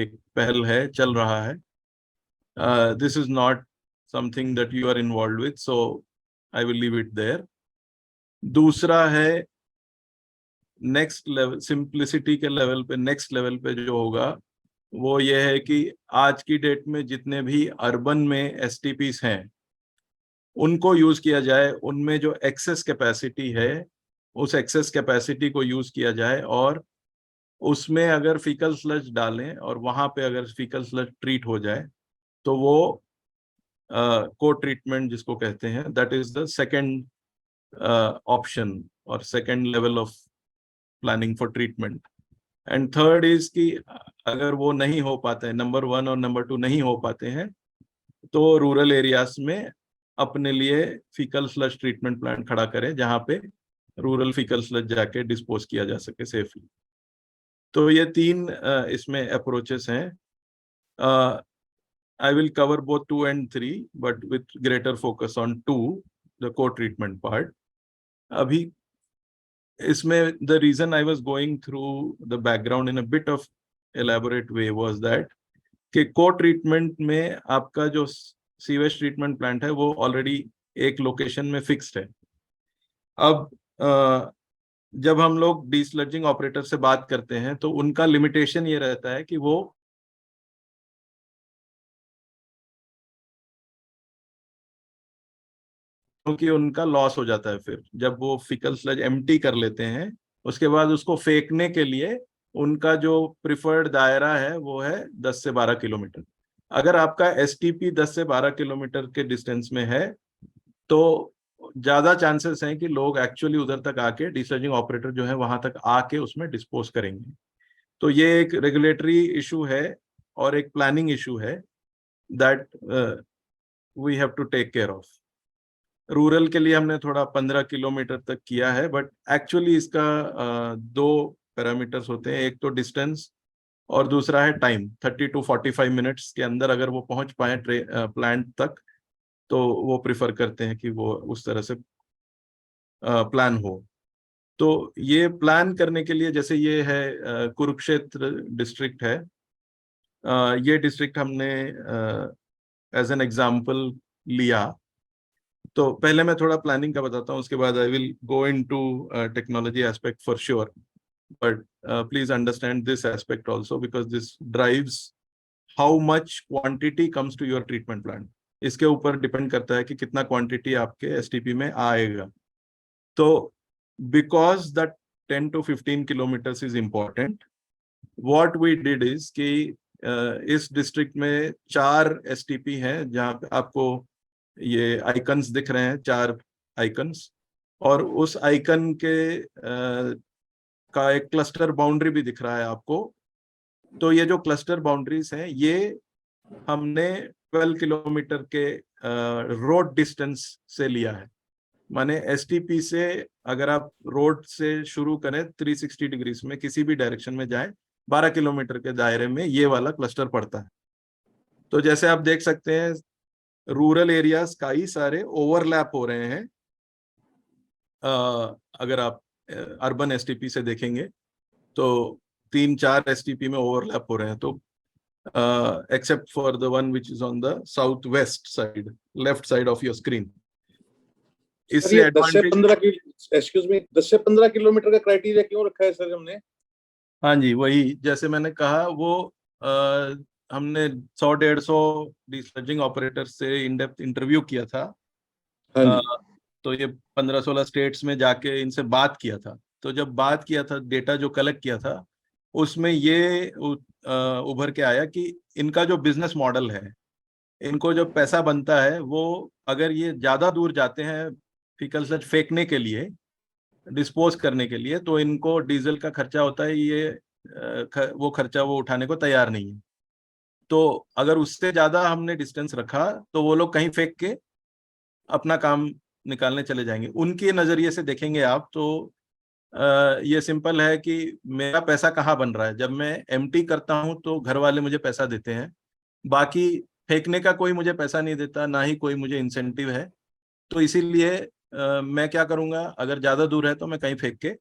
एक पहल है, चल रहा है. This is not something that you are involve with, so I will leave it there. दूसरा है नेक्स्ट लेवल, सिंप्लिसिटी के लेवल पे, नेक्स्ट लेवल पे जो होगा वो ये है कि आज की डेट में जितने भी अर्बन में एसटीपीस हैं उनको यूज किया जाए. उनमें जो एक्सेस कैपेसिटी है उस एक्सेस कैपेसिटी को यूज किया जाए, और उसमें अगर फीकल स्लज डालें और वहां पे अगर फीकल स्लज ट्रीट हो जाए तो वो को ट्रीटमेंट जिसको कहते हैं, that is the second option और second level of planning for treatment. And third is कि अगर वो नहीं हो पाते हैं, नंबर 1 और नंबर 2 नहीं हो पाते हैं, तो रूरल एरियाज में अपने लिए फीकल स्लज ट्रीटमेंट प्लांट खड़ा करें जहां पे रूरल फीकल स्लज जाके डिस्पोज किया जा सके सेफली. तो ये 3 इसमें अप्रोचेस हैं. I will cover both 2 and 3, but with greater focus on 2, the co-treatment part. Abhi, isme the reason I was going through the background in a bit of elaborate way was that कि co-treatment में आपका जो sewage treatment plant है वो already एक location में fixed है. अब जब हम लोग डीस्लजिंग ऑपरेटर से बात करते हैं तो उनका लिमिटेशन ये रहता है कि वो क्योंकि उनका लॉस हो जाता है. फिर जब वो फीकल स्लज एम्प्टी कर लेते हैं उसके बाद उसको फेंकने के लिए उनका जो प्रिफर्ड दायरा है वो है 10 से 12 किलोमीटर. अगर आपका एसटीपी 10 से 12 किलोमीटर के डिस्टेंस में है तो ज्यादा चांसेस हैं कि लोग एक्चुअली उधर तक आके डीस्लजिंग ऑपरेटर जो है वहां तक आके उसमें डिस्पोज करेंगे. तो ये एक रेगुलेटरी इशू है और एक प्लानिंग इशू है that we have to take care of. Rural के लिए हमने थोड़ा 15 किलोमीटर तक किया है, बट एक्चुअली इसका दो पैरामीटर्स होते हैं, एक तो डिस्टेंस और दूसरा है टाइम। 30 to 45 मिनट्स के अंदर अगर वो पहुंच पाए प्लांट तक, तो वो प्रिफर करते हैं कि वो उस तरह से प्लान हो। तो ये प्लान करने के लिए, जैसे ये है कुरुक्षेत्र डिस्ट्रिक्ट है, ये डिस्ट्रिक्ट हमने एज एन एग्जाम्पल लिया। तो पहले मैं थोड़ा प्लानिंग का बताता हूँ, उसके बाद I will go into technology aspect for sure, but please understand this aspect also because this drives how much quantity comes to your treatment plant. इसके ऊपर डिपेंड करता है कि कितना क्वांटिटी आपके एसटीपी में आएगा। तो because that 10 to 15 kilometres is important, what we did is कि इस डिस्ट्रिक्ट में 4 एसटीपी हैं जहाँ पे आपको ये आइकन्स दिख रहे हैं, 4 आइकन्स, और उस आइकन के का एक क्लस्टर बाउंड्री भी दिख रहा है आपको। तो ये जो क्लस्टर बाउंड्रीज हैं, ये हमने 12 किलोमीटर के रोड डिस्टेंस से लिया है। माने एसटीपी से अगर आप रोड से शुरू करें 360 डिग्रीज में किसी भी डायरेक्शन में जाएं, 12 किलोमीटर के दायरे में ये वाला क्लस्टर पड़ता है। तो जैसे आप देख सकते हैं, रूरल एरियाज कई सारे ओवरलैप हो रहे हैं। अगर आप अर्बन एसटीपी से देखेंगे तो 3-4 एसटीपी में ओवरलैप हो रहे हैं। तो except for the one which is on the southwest side, left side of your screen. इससे एडवांटेज, 10 से 15 किलोमीटर का क्राइटेरिया क्यों रखा है सर हमने? हाँ जी, वही जैसे मैंने कहा, वो हमने 100-150 डिस्लजिंग ऑपरेटर से इन डेप्थ इंटरव्यू किया था। तो ये 15-16 स्टेट्स में जाके इनसे बात किया था। तो जब बात किया था, डेटा जो कलेक्ट किया था, उसमें ये उभर के आया कि इनका जो बिजनेस मॉडल है, इनको जो पैसा बनता है, वो अगर ये ज्यादा दूर जाते हैं फीकल स्लज फेंकने के लिए, डिस्पोज करने के लिए, तो इनको डीजल का खर्चा होता है, ये वो खर्चा वो उठाने को तैयार नहीं है। तो अगर उससे ज्यादा हमने डिस्टेंस रखा तो वो लोग कहीं फेंक के अपना काम निकालने चले जाएंगे। उनके नजरिए से देखेंगे आप तो ये सिंपल है कि मेरा पैसा कहाँ बन रहा है। जब मैं एम्प्टी करता हूं तो घर वाले मुझे पैसा देते हैं, बाकी फेंकने का कोई मुझे पैसा नहीं देता, ना ही कोई मुझे इंसेंटिव है। तो इसीलिए मैं क्या करूंगा, अगर ज्यादा दूर है तो मैं कहीं फेंक के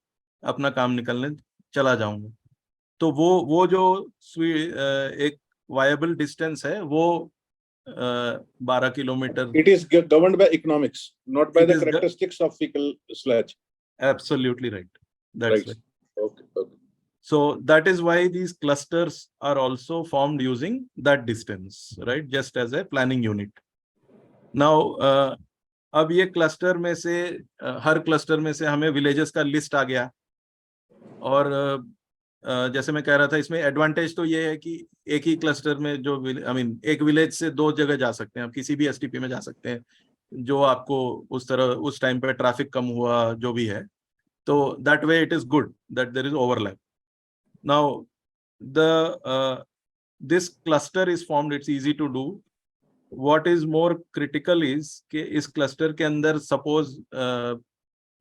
अपना काम निकलने चला जाऊंगा। तो वो जो एक वायबल डिस्टेंस है, वो 12 kilometre. It is governed by economics, not by the characteristics of fecal sludge. Absolutely right. That's right. Okay. So that is why these clusters are also formed using that distance, right? Just as a planning unit. Now, अब ये cluster में से हर cluster में से हमें villages का list आ गया। और जैसे मैं कह रहा था, इसमें एडवांटेज तो ये है कि एक ही क्लस्टर में जो एक विलेज से 2 जगह जा सकते हैं, आप किसी भी एसटीपी में जा सकते हैं, जो आपको उस तरह उस टाइम पे ट्रैफिक कम हुआ जो भी है। तो that way it is good that there is overlap. Now this cluster is formed, it's easy to do. What is more critical is कि इस क्लस्टर के अंदर सपोज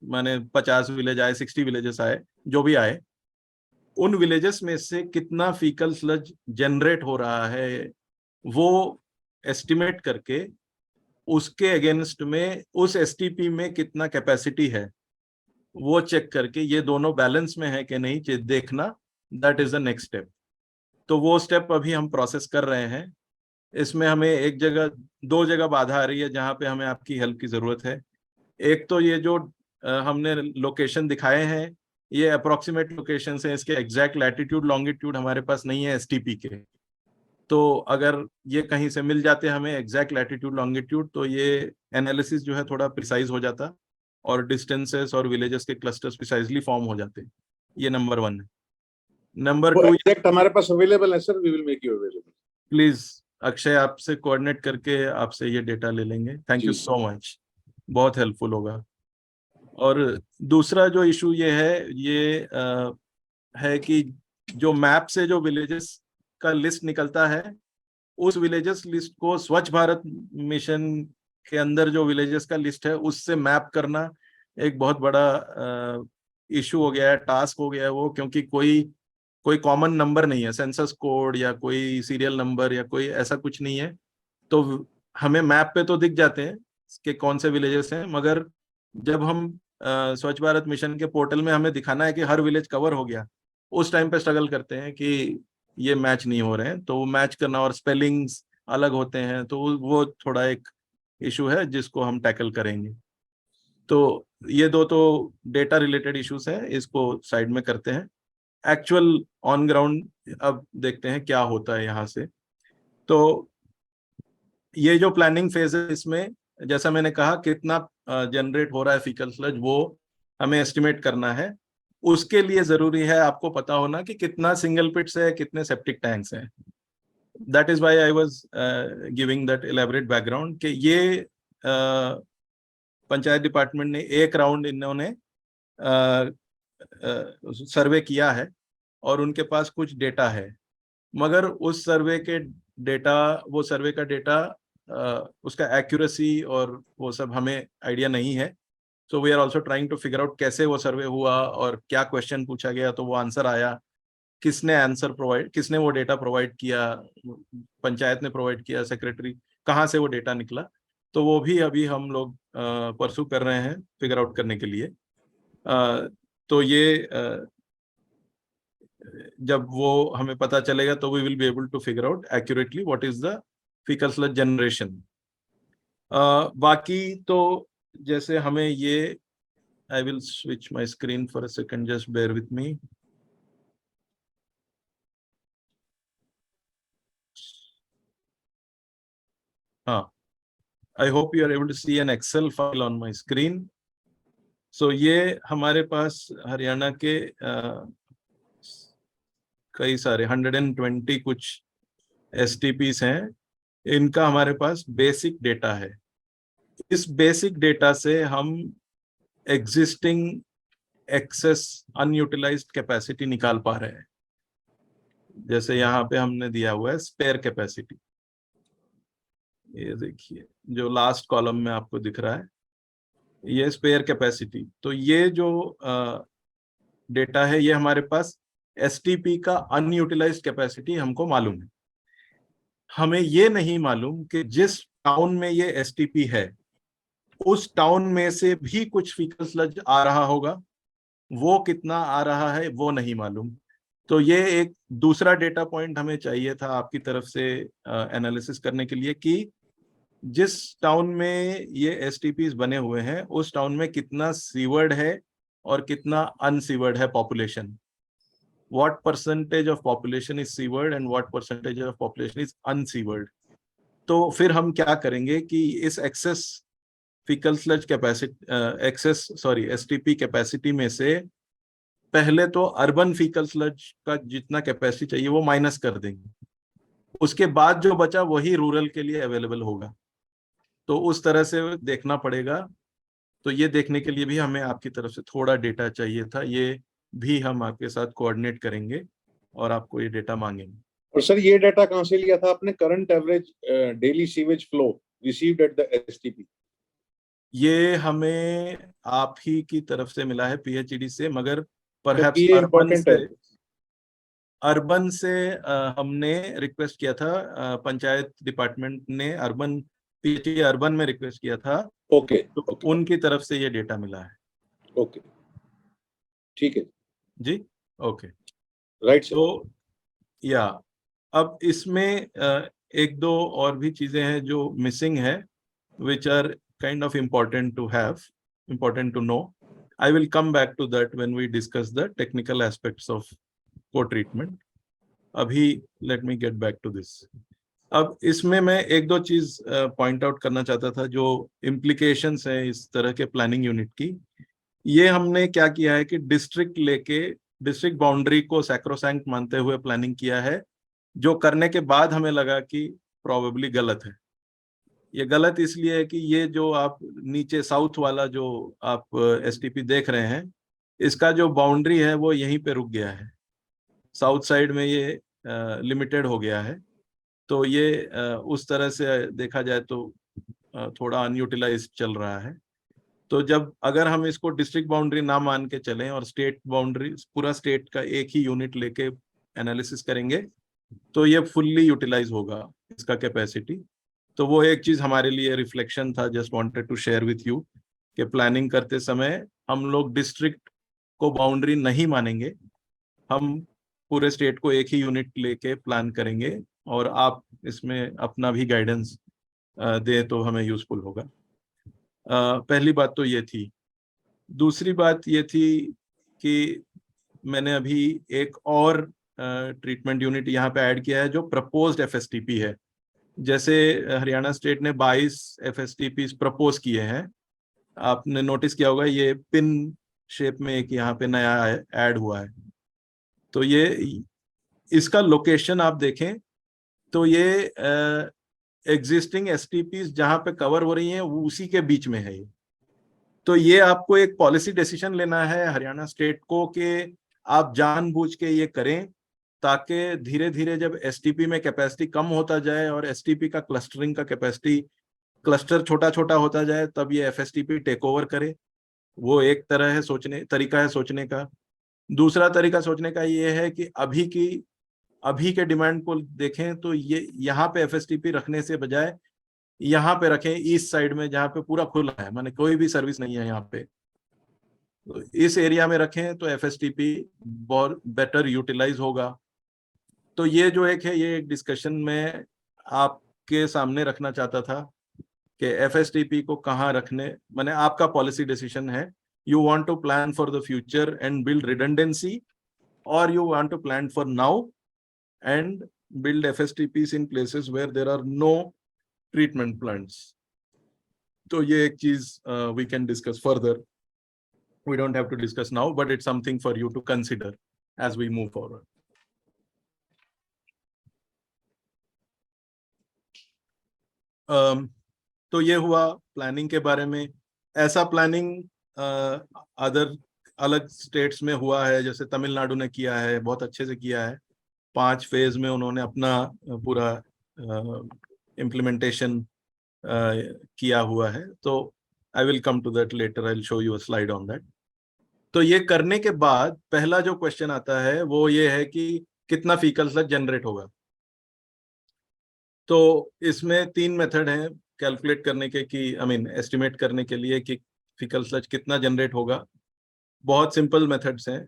माने 50 विलेज आए, 60 विलेजेस आए, जो भी आए, उन विलेजेस में से कितना फीकल स्लज जनरेट हो रहा है वो एस्टिमेट करके, उसके अगेंस्ट में उस एसटीपी में कितना कैपेसिटी है वो चेक करके, ये दोनों बैलेंस में है कि नहीं देखना, that is the next step. तो वो स्टेप अभी हम प्रोसेस कर रहे हैं। इसमें हमें 2 जगह बाधा आ रही है जहां पे हमें आपकी हेल्प की जरूरत है। एक तो ये जो हमने लोकेशन दिखाए हैं, ये अप्रोक्सीमेट लोकेशन है, इसके एग्जैक्ट लैटिट्यूड लॉन्गिट्यूड हमारे पास नहीं है एसटीपी के। तो अगर ये कहीं से मिल जाते हमें एग्जैक्ट लैटिट्यूड लॉन्गिट्यूड, तो ये एनालिसिस जो है थोड़ा प्रिसाइज हो जाता, और डिस्टेंसेस और विलेजेस के क्लस्टर्स प्रिसाइजली फॉर्म हो जाते। ये नंबर 1 है। नंबर 2 एग्जैक्ट हमारे पास अवेलेबल है sir, we will make you available. Please Akshay आपसे कोऑर्डिनेट करके आपसे ये डेटा ले लेंगे। थैंक यू सो मच, बहुत हेल्पफुल होगा। और दूसरा जो इशू ये है कि जो मैप से जो विलेजेस का लिस्ट निकलता है, उस विलेजेस लिस्ट को स्वच्छ भारत मिशन के अंदर जो विलेजेस का लिस्ट है उससे मैप करना एक बहुत बड़ा इशू हो गया है, टास्क हो गया है वो, क्योंकि कोई कॉमन नंबर नहीं है, सेंसस कोड या कोई सीरियल नंबर या कोई ऐसा कुछ नहीं है। तो हमें मैप पे तो दिख जाते हैं कि कौन से विलेजेस हैं, मगर जब हम स्वच्छ भारत मिशन के पोर्टल में हमें दिखाना है कि हर विलेज कवर हो गया, उस टाइम पे स्ट्रगल करते हैं कि ये मैच नहीं हो रहे हैं। तो वो मैच करना, और स्पेलिंग्स अलग होते हैं, तो वो थोड़ा एक इशू है जिसको हम टैकल करेंगे। तो ये दो तो डेटा रिलेटेड इश्यूज हैं, इसको साइड में करते हैं। एक्चुअल ऑन ग्राउंड अब देखते हैं क्या होता है यहाँ से। तो ये जो प्लानिंग फेज है, इसमें जैसा मैंने कहा कितना जनरेट हो रहा है फीकल स्लज, वो हमें एस्टिमेट करना है। उसके लिए जरूरी है आपको पता होना कि कितना सिंगल पिट्स है, कितने सेप्टिक टैंक्स हैं। That is why I was giving that elaborate background कि ये पंचायत डिपार्टमेंट ने एक राउंड इन्होंने सर्वे किया है और उनके पास कुछ डेटा है, मगर उस सर्वे के डेटा, वो सर्वे का डेटा, उसका एक्यूरेसी और वो सब हमें आइडिया नहीं है। So we are also trying to figure out कैसे वो सर्वे हुआ और क्या क्वेश्चन पूछा गया तो वो आंसर आया, किसने वो डेटा प्रोवाइड किया, पंचायत ने प्रोवाइड किया, सेक्रेटरी, कहाँ से वो डेटा निकला। तो वो भी अभी हम लोग परसू कर रहे हैं फिगर आउट करने के लिए। तो ये जब वो हमें पता चलेगा तो we will be able to figure out accurately what is the faecal sludge generation. बाकी तो जैसे हमें ये, I will switch my screen for a second, just bear with me. हाँ, I hope you are able to see an Excel file on my screen. So ये हमारे पास हरियाणा के कई सारे 120 कुछ STPs हैं, इनका हमारे पास बेसिक डेटा है। इस बेसिक डेटा से हम एग्जिस्टिंग एक्सेस अनयूटिलाइज्ड कैपेसिटी निकाल पा रहे हैं। जैसे यहाँ पे हमने दिया हुआ है स्पेयर कैपेसिटी, ये देखिए जो लास्ट कॉलम में आपको दिख रहा है, ये स्पेयर कैपेसिटी। तो ये जो डेटा है, ये हमारे पास STP का अनयूटिलाइज्ड कैपेसिटी हमको मालूम है। हमें ये नहीं मालूम कि जिस टाउन में ये STP है उस टाउन में से भी कुछ फीकल स्लज आ रहा होगा, वो कितना आ रहा है वो नहीं मालूम। तो ये एक दूसरा डेटा पॉइंट हमें चाहिए था आपकी तरफ से एनालिसिस करने के लिए कि जिस टाउन में ये STPs बने हुए हैं उस टाउन में कितना सीवर्ड है और कितना अनसीवर्ड है population, what percentage of population is seaward and what percentage of population is unseaward। तो फिर हम क्या करेंगे कि इस excess faecal sludge capacity, STP capacity में से पहले तो अर्बन फीकल स्लज का जितना कैपेसिटी चाहिए वो माइनस कर देंगे, उसके बाद जो बचा वही रूरल के लिए अवेलेबल होगा। तो उस तरह से देखना पड़ेगा। तो ये देखने के लिए भी हमें आपकी तरफ से थोड़ा डेटा चाहिए था, ये भी हम आपके साथ कोऑर्डिनेट करेंगे और आपको ये डेटा मांगेंगे। और सर ये डेटा कहाँ से लिया था आपने? Current average daily sewage flow received at the STP। ये हमें आप ही की तरफ से मिला है PHED से, मगर परहैप्स ये इम्पोर्टेंट है। अर्बन से हमने रिक्वेस्ट किया था, पंचायत डिपार्टमेंट ने PHED अर्बन में रिक्वेस्ट किया था। ओके, तो उनकी तरफ से ये डेटा मिला है। ओके, ठीक है जी, ओके, राइट। तो या अब इसमें एक दो और भी चीजें हैं जो मिसिंग है, which are kind of important to have, important to know. I will come back to that when we discuss the technical aspects of co-treatment. अभी let me get back to this. अब इसमें मैं एक दो चीज point out करना चाहता था जो implications है इस तरह के प्लानिंग यूनिट की। ये हमने क्या किया है कि डिस्ट्रिक्ट बाउंड्री को सैक्रोसैंक्ट मानते हुए प्लानिंग किया है, जो करने के बाद हमें लगा कि प्रोबेबली गलत है। ये गलत इसलिए है कि ये जो आप नीचे साउथ वाला जो आप STP देख रहे हैं, इसका जो बाउंड्री है वो यहीं पे रुक गया है, साउथ साइड में ये लिमिटेड हो गया है। तो ये उस तरह से देखा जाए तो थोड़ा अनयूटिलाइज चल रहा है। तो जब अगर हम इसको डिस्ट्रिक्ट बाउंड्री ना मान के चलें और स्टेट बाउंड्री, पूरा स्टेट का एक ही यूनिट लेके एनालिसिस करेंगे, तो ये फुल्ली यूटिलाइज होगा इसका कैपेसिटी। तो वो एक चीज हमारे लिए रिफ्लेक्शन था, just wanted to share with you, कि प्लानिंग करते समय हम लोग डिस्ट्रिक्ट को बाउंड्री नहीं मानेंगे, हम पूरे स्टेट को एक ही यूनिट लेके प्लान करेंगे, और आप इसमें अपना भी गाइडेंस दे तो हमें यूजफुल होगा। पहली बात तो ये थी। दूसरी बात ये थी कि मैंने अभी एक और ट्रीटमेंट यूनिट यहाँ पे ऐड किया है जो प्रपोज्ड एफएसटीपी है। जैसे हरियाणा स्टेट ने 22 एफएसटीपी प्रपोज किए हैं, आपने नोटिस किया होगा ये पिन शेप में एक यहाँ पे नया ऐड हुआ है। तो ये इसका लोकेशन आप देखें तो ये एग्जिस्टिंग एसटीपीज जहां पे कवर हो रही हैं वो उसी के बीच में है ये। तो ये आपको एक पॉलिसी डिसीजन लेना है हरियाणा स्टेट को कि आप जानबूझ के ये करें, ताकि धीरे धीरे जब एसटीपी में कैपेसिटी कम होता जाए और एसटीपी का क्लस्टरिंग का कैपेसिटी, क्लस्टर छोटा छोटा होता जाए, तब ये एफएसटीपी टेक ओवर करे। वो एक तरह है तरीका है सोचने का। दूसरा तरीका सोचने का ये है कि अभी के डिमांड को देखें तो ये यहाँ पे एफएसटीपी रखने से बजाय यहाँ पे रखें ईस्ट साइड में, जहाँ पे पूरा खुला है, माने कोई भी सर्विस नहीं है यहाँ पे, तो इस एरिया में रखें तो एफएसटीपी बहुत बेटर यूटिलाइज होगा। तो ये जो ये एक डिस्कशन में आपके सामने रखना चाहता था कि एफएसटीपी को कहाँ रखने, माने आपका पॉलिसी डिसीजन है। You want to plan for the future and build redundancy, और you want to plan for now and build FSTPs in places where there are no treatment plants. तो ये एक चीज we can discuss further. We don't have to discuss now, but it's something for you to consider as we move forward. तो ये हुआ planning के बारे में। ऐसा प्लानिंग अलग स्टेट्स में हुआ है, जैसे तमिलनाडु ने किया है, बहुत अच्छे से किया है। 5 फेज में उन्होंने अपना पूरा इम्प्लीमेंटेशन किया हुआ है। तो I will come to that later, I will show you a slide on that. तो ये करने के बाद पहला जो क्वेश्चन आता है वो ये है कि कितना फीकल स्लज जनरेट होगा। तो इसमें 3 मेथड हैं कैलकुलेट करने के, कि एस्टिमेट करने के लिए कि फीकल स्लज कितना जनरेट होगा। बहुत सिंपल मेथड्स हैं।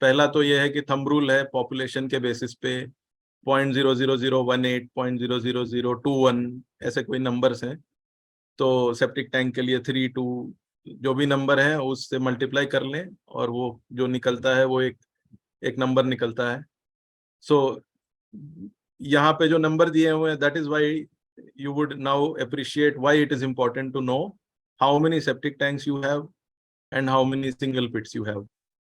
पहला तो ये है कि थंब रूल है, पॉपुलेशन के बेसिस पे 0.00018, 0.00021 ऐसे कोई नंबर्स हैं। तो सेप्टिक टैंक के लिए 3, 2 जो भी नंबर है उससे मल्टीप्लाई कर लें, और वो जो निकलता है वो एक नंबर निकलता है। सो यहाँ पे जो नंबर दिए हुए हैं, that is why you would now appreciate why it is important to know how many septic tanks you have and how many single pits you have,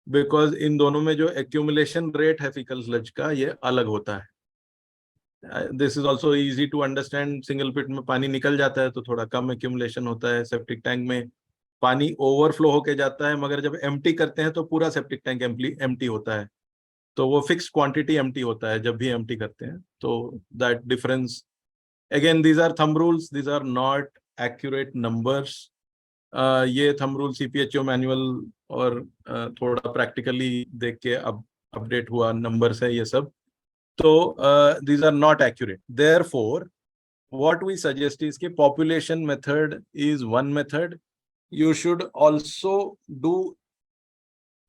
because इन दोनों में जो accumulation rate है fecal sludge का ये अलग होता है। This is also easy to understand. single pit में पानी निकल जाता है तो थोड़ा कम accumulation होता है, septic tank में पानी overflow होके जाता है, मगर जब empty करते हैं तो पूरा septic tank empty होता है। तो वो fixed quantity empty होता है जब भी empty करते हैं। तो that difference, again these are thumb rules, these are not accurate numbers. ये थंब रूल CPHO मैनुअल और थोड़ा प्रैक्टिकली देख के अब अपडेट हुआ नंबर्स है ये सब। तो these are not accurate. Therefore, what we suggest is कि population method is one method. You should also do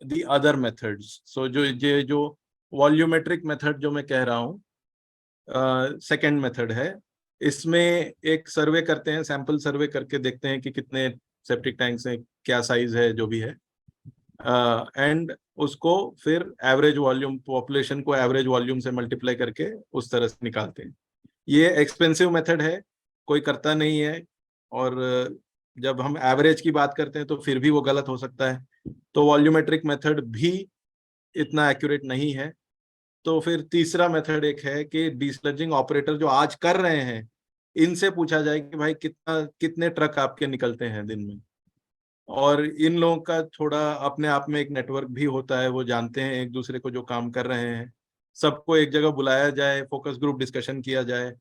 the other methods. So जो volumetric method जो मैं कह रहा हूँ, सेकेंड मेथड है। इसमें एक सर्वे करते हैं, सैंपल सर्वे करके देखते हैं कि कितने सेप्टिक टैंक्स हैं, क्या साइज है, जो भी है, एंड उसको फिर एवरेज वॉल्यूम, पॉपुलेशन को एवरेज वॉल्यूम से मल्टीप्लाई करके उस तरह से निकालते हैं। ये एक्सपेंसिव मेथड है, कोई करता नहीं है, और जब हम एवरेज की बात करते हैं तो फिर भी वो गलत हो सकता है। तो वॉल्यूमेट्रिक मेथड भी इतना एक्यूरेट नहीं है। तो फिर तीसरा मेथड एक है कि डीस्लजिंग ऑपरेटर जो आज कर रहे हैं, इनसे पूछा जाए कि भाई कितने ट्रक आपके निकलते हैं दिन में। और इन लोगों का थोड़ा अपने आप में एक नेटवर्क भी होता है, वो जानते हैं एक दूसरे को जो काम कर रहे हैं। सबको एक जगह बुलाया जाए, फोकस ग्रुप डिस्कशन किया जाए,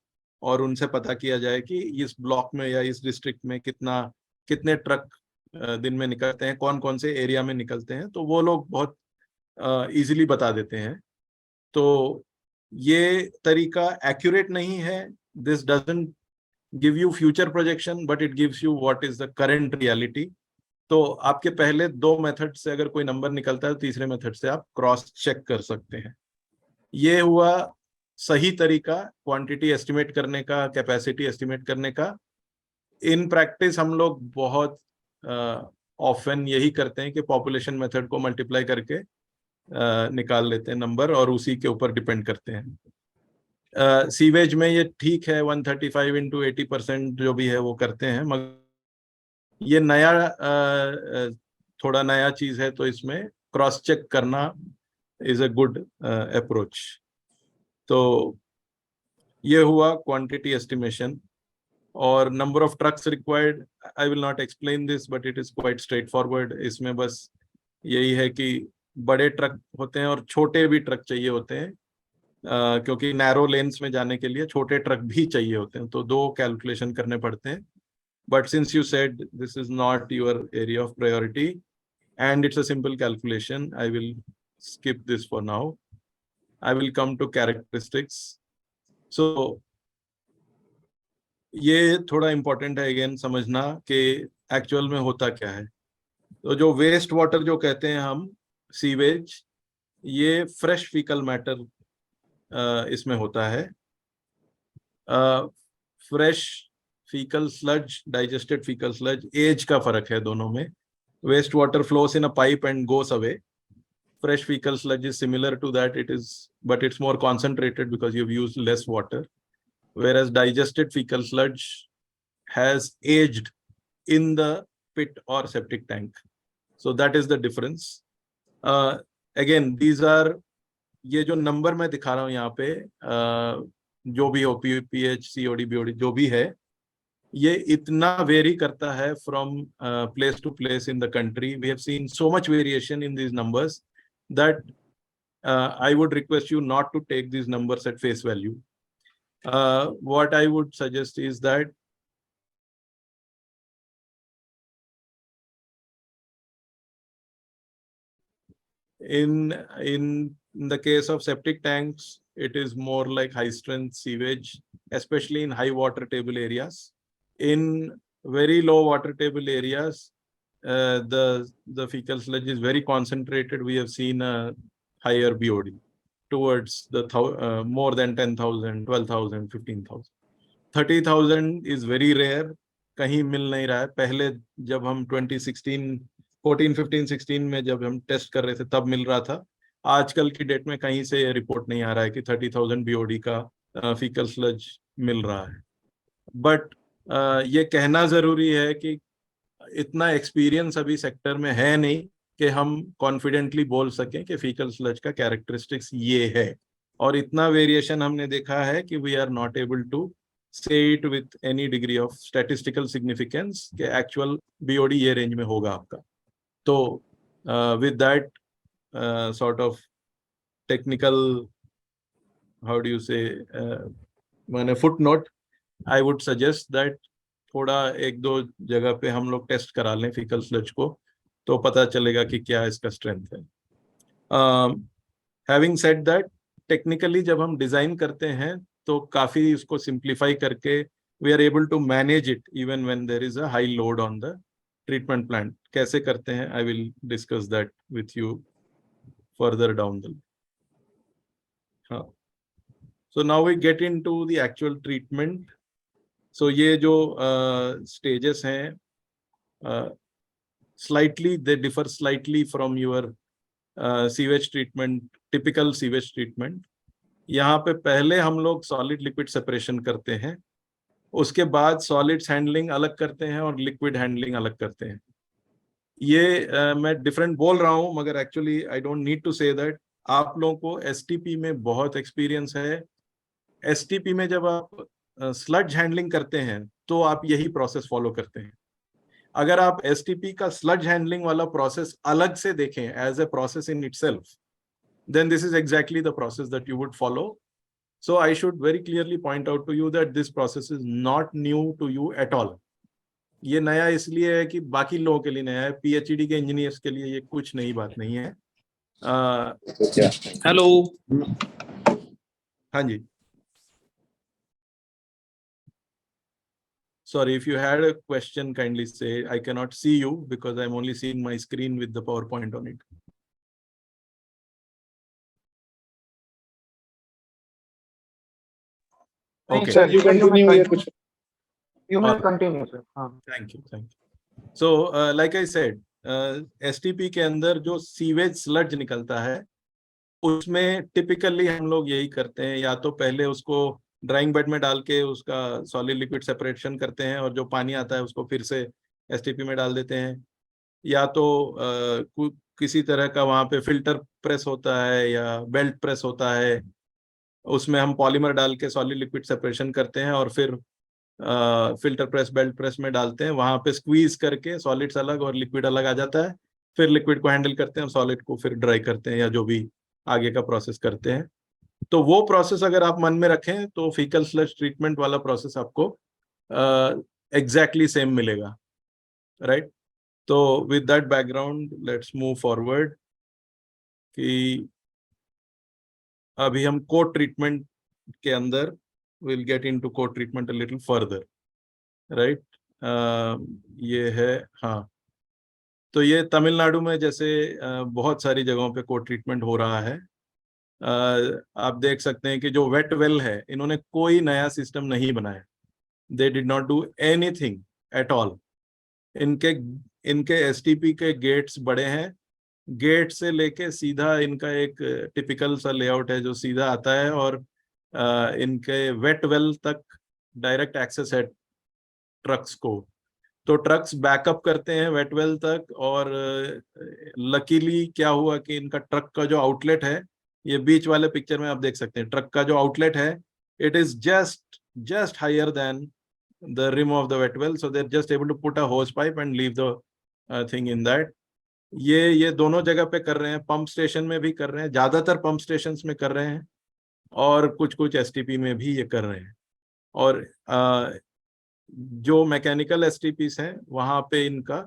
और उनसे पता किया जाए कि इस ब्लॉक में या इस डिस्ट्रिक्ट में कितने ट्रक दिन में निकलते हैं, कौन कौन से एरिया में निकलते हैं, तो वो लोग बहुत इजीली बता देते हैं। तो ये तरीका एक्यूरेट नहीं है, this doesn't give you future projection but it gives you what is the current reality. तो आपके पहले 2 मेथड से अगर कोई नंबर निकलता है तो तीसरे मेथड से आप क्रॉस चेक कर सकते हैं। ये हुआ सही तरीका क्वांटिटी एस्टिमेट करने का, कैपेसिटी एस्टिमेट करने का। इन प्रैक्टिस हम लोग बहुत ऑफन यही करते हैं कि पॉपुलेशन मेथड को मल्टीप्लाई करके निकाल लेते हैं नंबर और उसी के ऊपर डिपेंड करते हैं। सीवेज में ये ठीक है, 135 into 80% जो भी है वो करते हैं, मगर ये नया थोड़ा नया चीज है, तो इसमें क्रॉस चेक करना इज अ गुड अप्रोच। तो ये हुआ क्वांटिटी एस्टिमेशन। और number of trucks required, I will not explain this but it is quite straight forward. इसमें बस यही है कि बड़े ट्रक होते हैं और छोटे भी ट्रक चाहिए होते हैं, क्योंकि नैरो लेन्स में जाने के लिए छोटे ट्रक भी चाहिए होते हैं, तो 2 कैलकुलेशन करने पड़ते हैं। But since you said this is not your area of priority and it's a simple calculation, I will skip this for now. I will come to characteristics. So ये थोड़ा important है again समझना कि actual में होता क्या है। तो जो वेस्ट वाटर जो कहते हैं हम सीवेज, ये फ्रेश फीकल मैटर इसमें होता है। Fresh faecal sludge, digested faecal sludge, age का फर्क है दोनों में। Wastewater flows in a pipe and goes away. Fresh fecal sludge is similar to that. But it's more concentrated because you've used less water. Whereas digested fecal sludge has aged in the pit or septic tank. So that is the difference. Again, these are, ये जो number मैं दिखा रहा हूँ यहाँ पे, जो भी हो, pH, COD, BOD जो भी है, ये इतना वेरी करता है from place to place in the country. We have seen so much variation in these numbers that I would request you not to take these numbers at face value. What I would suggest is that in the case of septic tanks, it is more like high strength sewage, especially in high water table areas. In very low water table areas, the fecal sludge is very concentrated. We have seen a higher BOD towards the more than 10,000, 12,000, 15,000. 30,000 is very rare. कहीं मिल नहीं रहा है। पहले जब हम 2016, 14, 15, 16 में जब हम टेस्ट कर रहे थे तब मिल रहा था। आजकल की डेट में कहीं से ये रिपोर्ट नहीं आ रहा है कि 30,000 BOD का फीकल स्लज मिल रहा है। बट ये कहना जरूरी है कि इतना एक्सपीरियंस अभी सेक्टर में है नहीं कि हम कॉन्फिडेंटली बोल सकें कि फीकल स्लज का कैरेक्टरिस्टिक्स ये है। और इतना वेरिएशन हमने देखा है कि we are not able to say it with any degree of statistical significance कि actual BOD ये रेंज में होगा आपका। तो with that sort of technical, how do you say, माने footnote, I would suggest that थोड़ा 1-2 जगह पे हम लोग टेस्ट करा लें फीकल स्लज को, तो पता चलेगा कि क्या इसका स्ट्रेंथ है। Having said that, टेक्निकली जब हम डिजाइन करते हैं तो काफी इसको सिंप्लीफाई करके we are able to manage it even when there is a high load on the treatment plant. कैसे करते हैं, I will discuss that with you further down the. हाँ, so now we get into the actual treatment. So ये जो stages हैं, slightly they differ slightly from your sewage treatment, typical sewage treatment. यहाँ पे पहले हम लोग सॉलिड लिक्विड सेपरेशन करते हैं, उसके बाद सॉलिड्स हैंडलिंग अलग करते हैं और लिक्विड हैंडलिंग अलग करते हैं। ये मैं डिफरेंट बोल रहा हूँ, मगर actually I don't need to say that. आप लोगों को एसटीपी में बहुत एक्सपीरियंस है। एसटीपी में जब आप स्लज हैंडलिंग करते हैं तो आप यही प्रोसेस फॉलो करते हैं। अगर आप एसटीपी का स्लज हैंडलिंग वाला प्रोसेस अलग से देखें as a process in itself, then this is exactly the process that you would follow So I should very clearly point out to you that this process is not new to you at all. ये नया इसलिए है कि बाकी लोगों के लिए नया है, पीएचडी के इंजीनियर्स के लिए ये कुछ नई बात नहीं है। हेलो। हाँ जी, sorry, if you had a question, kindly say. I cannot see you because I'm only seeing my screen with the PowerPoint on it. Okay. Sir, you continue your question. You may Alright. continue, sir. हाँ. Thank you. So, like I said, STP के अंदर जो sewage sludge निकलता है, उसमें typically हम लोग यही करते हैं, या तो पहले उसको ड्राइंग बेड में डाल के उसका सॉलिड लिक्विड सेपरेशन करते हैं और जो पानी आता है उसको फिर से एसटीपी में डाल देते हैं, या तो किसी तरह का वहाँ पे फिल्टर प्रेस होता है या बेल्ट प्रेस होता है, उसमें हम पॉलीमर डाल के सॉलिड लिक्विड सेपरेशन करते हैं और फिर फिल्टर प्रेस बेल्ट प्रेस में डालते हैं, वहाँ पे स्क्वीज करके सॉलिड्स अलग और लिक्विड अलग आ जाता है, फिर लिक्विड को हैंडल करते हैं और सॉलिड को फिर ड्राई करते हैं या जो भी आगे का प्रोसेस करते हैं। तो वो प्रोसेस अगर आप मन में रखें तो फीकल स्लज ट्रीटमेंट वाला प्रोसेस आपको एग्जैक्टली सेम मिलेगा, राइट। तो with that background let's move forward कि अभी हम कोट ट्रीटमेंट के अंदर will get into co treatment a little further, right. ये है, हाँ, तो ये तमिलनाडु में जैसे बहुत सारी जगहों पे कोट ट्रीटमेंट हो रहा है। आप देख सकते हैं कि जो वेट वेल है, इन्होंने कोई नया सिस्टम नहीं बनाया, they did not do anything at all. इनके एसटीपी के गेट्स बड़े हैं, गेट से लेके सीधा इनका एक टिपिकल सा लेआउट है जो सीधा आता है, और इनके वेट वेल तक डायरेक्ट एक्सेस है ट्रक्स को। तो ट्रक्स बैकअप करते हैं वेट वेल तक, और लकीली क्या हुआ कि इनका ट्रक का जो आउटलेट है, ये बीच वाले पिक्चर में आप देख सकते हैं, ट्रक का जो आउटलेट है it is just higher than the rim of the wet well, so they are just able to put a hose pipe and leave the thing in that. ये दोनों जगह पे कर रहे हैं, पंप स्टेशन में भी कर रहे हैं, ज्यादातर पंप स्टेशन में कर रहे हैं, और कुछ एसटीपी में भी ये कर रहे हैं। और जो मैकेनिकल एसटीपीस हैं वहाँ पे इनका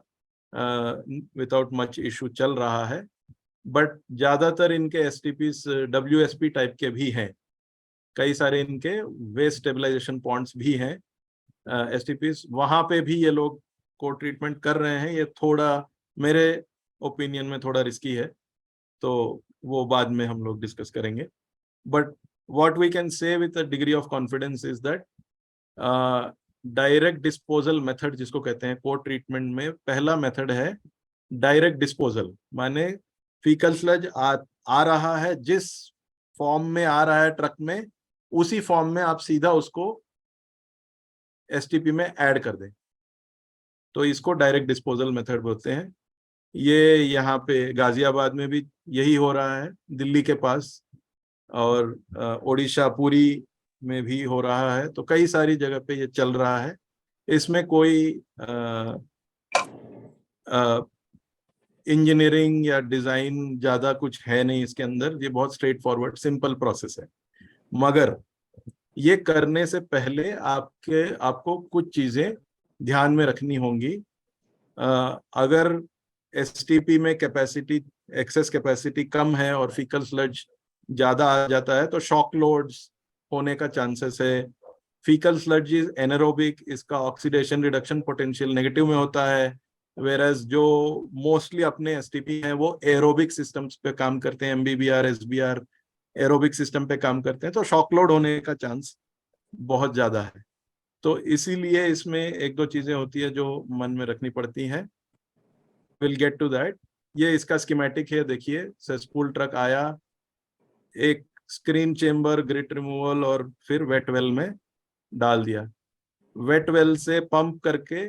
विदाउट मच इशू चल रहा है, बट ज़्यादातर इनके एसटीपीस डब्ल्यूएसपी टाइप के भी हैं, कई सारे इनके वेस्ट स्टेबलाइजेशन पॉइंट्स भी हैं एसटीपीस, वहाँ पे भी ये लोग कोट ट्रीटमेंट कर रहे हैं। ये थोड़ा मेरे ओपिनियन में थोड़ा रिस्की है, तो वो बाद में हम लोग डिस्कस करेंगे। But what we can say with a degree of confidence is that direct disposal method जिसको कहते हैं कोट ट्रीटमेंट में, पहला मेथड है डायरेक्ट डिस्पोजल, माने फीकल स्लज आ रहा है, जिस फॉर्म में आ रहा है ट्रक में, उसी फॉर्म में आप सीधा उसको एसटीपी में ऐड कर दें, तो इसको डायरेक्ट डिस्पोजल मेथड बोलते हैं। ये यहाँ पे गाजियाबाद में भी यही हो रहा है, दिल्ली के पास, और ओडिशा पुरी में भी हो रहा है, तो कई सारी जगह पे ये चल रहा है। इसमें कोई इंजीनियरिंग या डिजाइन ज्यादा कुछ है नहीं इसके अंदर, ये बहुत स्ट्रेट फॉरवर्ड सिंपल प्रोसेस है। मगर ये करने से पहले आपको कुछ चीजें ध्यान में रखनी होंगी। अगर एसटीपी में कैपेसिटी, एक्सेस कैपेसिटी कम है और फीकल स्लज ज्यादा आ जाता है, तो शॉक लोड्स होने का चांसेस है। फीकल स्लज इज एनारोबिक, इसका ऑक्सीडेशन रिडक्शन पोटेंशियल नेगेटिव में होता है, वेरएज जो मोस्टली अपने एसटीपी हैं वो एरोबिक सिस्टम्स पे काम करते हैं, एमबीबीआर, एसबीआर एरोबिक सिस्टम पे काम करते हैं, तो शॉक लोड होने का चांस बहुत ज्यादा है। तो इसीलिए इसमें एक दो चीजें होती है जो मन में रखनी पड़ती हैं। Will get to that. ये इसका स्कीमेटिक है, देखिए सेस्पूल ट्रक आया, एक स्क्रीन चेम्बर, ग्रिट रिमूवल, और फिर वेट वेल में डाल दिया। वेट वेल से पंप करके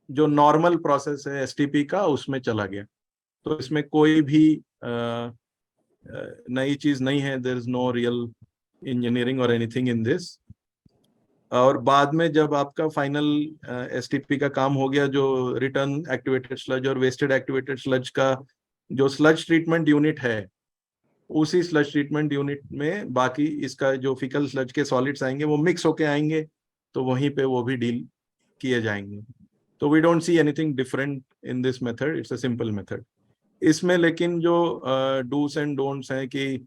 जो नॉर्मल प्रोसेस है एसटीपी का उसमें चला गया, तो इसमें कोई भी नई चीज नहीं है, there is no real engineering और एनीथिंग इन दिस। और बाद में जब आपका फाइनल एसटीपी का काम हो गया, जो रिटर्न एक्टिवेटेड स्लज और वेस्टेड एक्टिवेटेड स्लज का जो स्लज ट्रीटमेंट यूनिट है, उसी स्लज ट्रीटमेंट यूनिट में बाकी इसका जो फिकल स्लज के सॉलिड्स आएंगे वो मिक्स होके आएंगे, तो वहीं पे वो भी डील किए जाएंगे। तो we don't see anything different in this method, it's a simple method. इसमें लेकिन जो डूस एंड डोंट्स हैं कि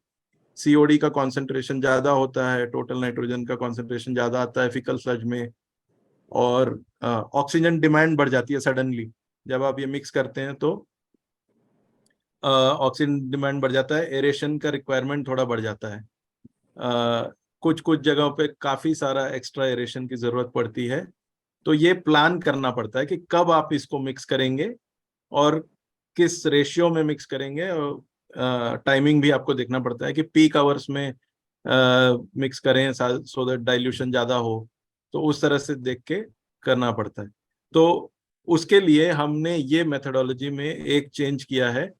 सीओडी का कॉन्सेंट्रेशन ज्यादा होता है, टोटल नाइट्रोजन का कॉन्सेंट्रेशन ज्यादा आता है फिकल स्लज में, और ऑक्सीजन डिमांड बढ़ जाती है सडनली जब आप ये मिक्स करते हैं, तो ऑक्सीजन डिमांड बढ़ जाता है, एरेशन का रिक्वायरमेंट थोड़ा बढ़ जाता है, कुछ कुछ जगहों पे काफी सारा एक्स्ट्रा एरेशन की जरूरत पड़ती है। तो ये प्लान करना पड़ता है कि कब आप इसको मिक्स करेंगे और किस रेशियो में मिक्स करेंगे, और टाइमिंग भी आपको देखना पड़ता है कि पीक आवर्स में मिक्स करें सो दैट डाइल्यूशन ज्यादा हो, तो उस तरह से देख के करना पड़ता है। तो उसके लिए हमने ये मेथोडोलॉजी में एक चेंज किया है।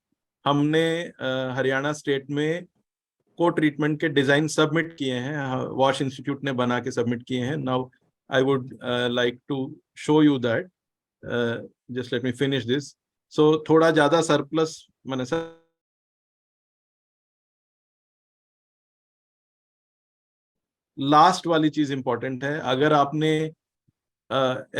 हमने हरियाणा स्टेट में को ट्रीटमेंट के डिजाइन सबमिट किए हैं, वॉश इंस्टीट्यूट ने बना के सबमिट किए हैं। Now I would like to show you that, just let me finish this. So थोड़ा ज्यादा सरप्लस मैंने सर लास्ट वाली चीज इंपॉर्टेंट है। अगर आपने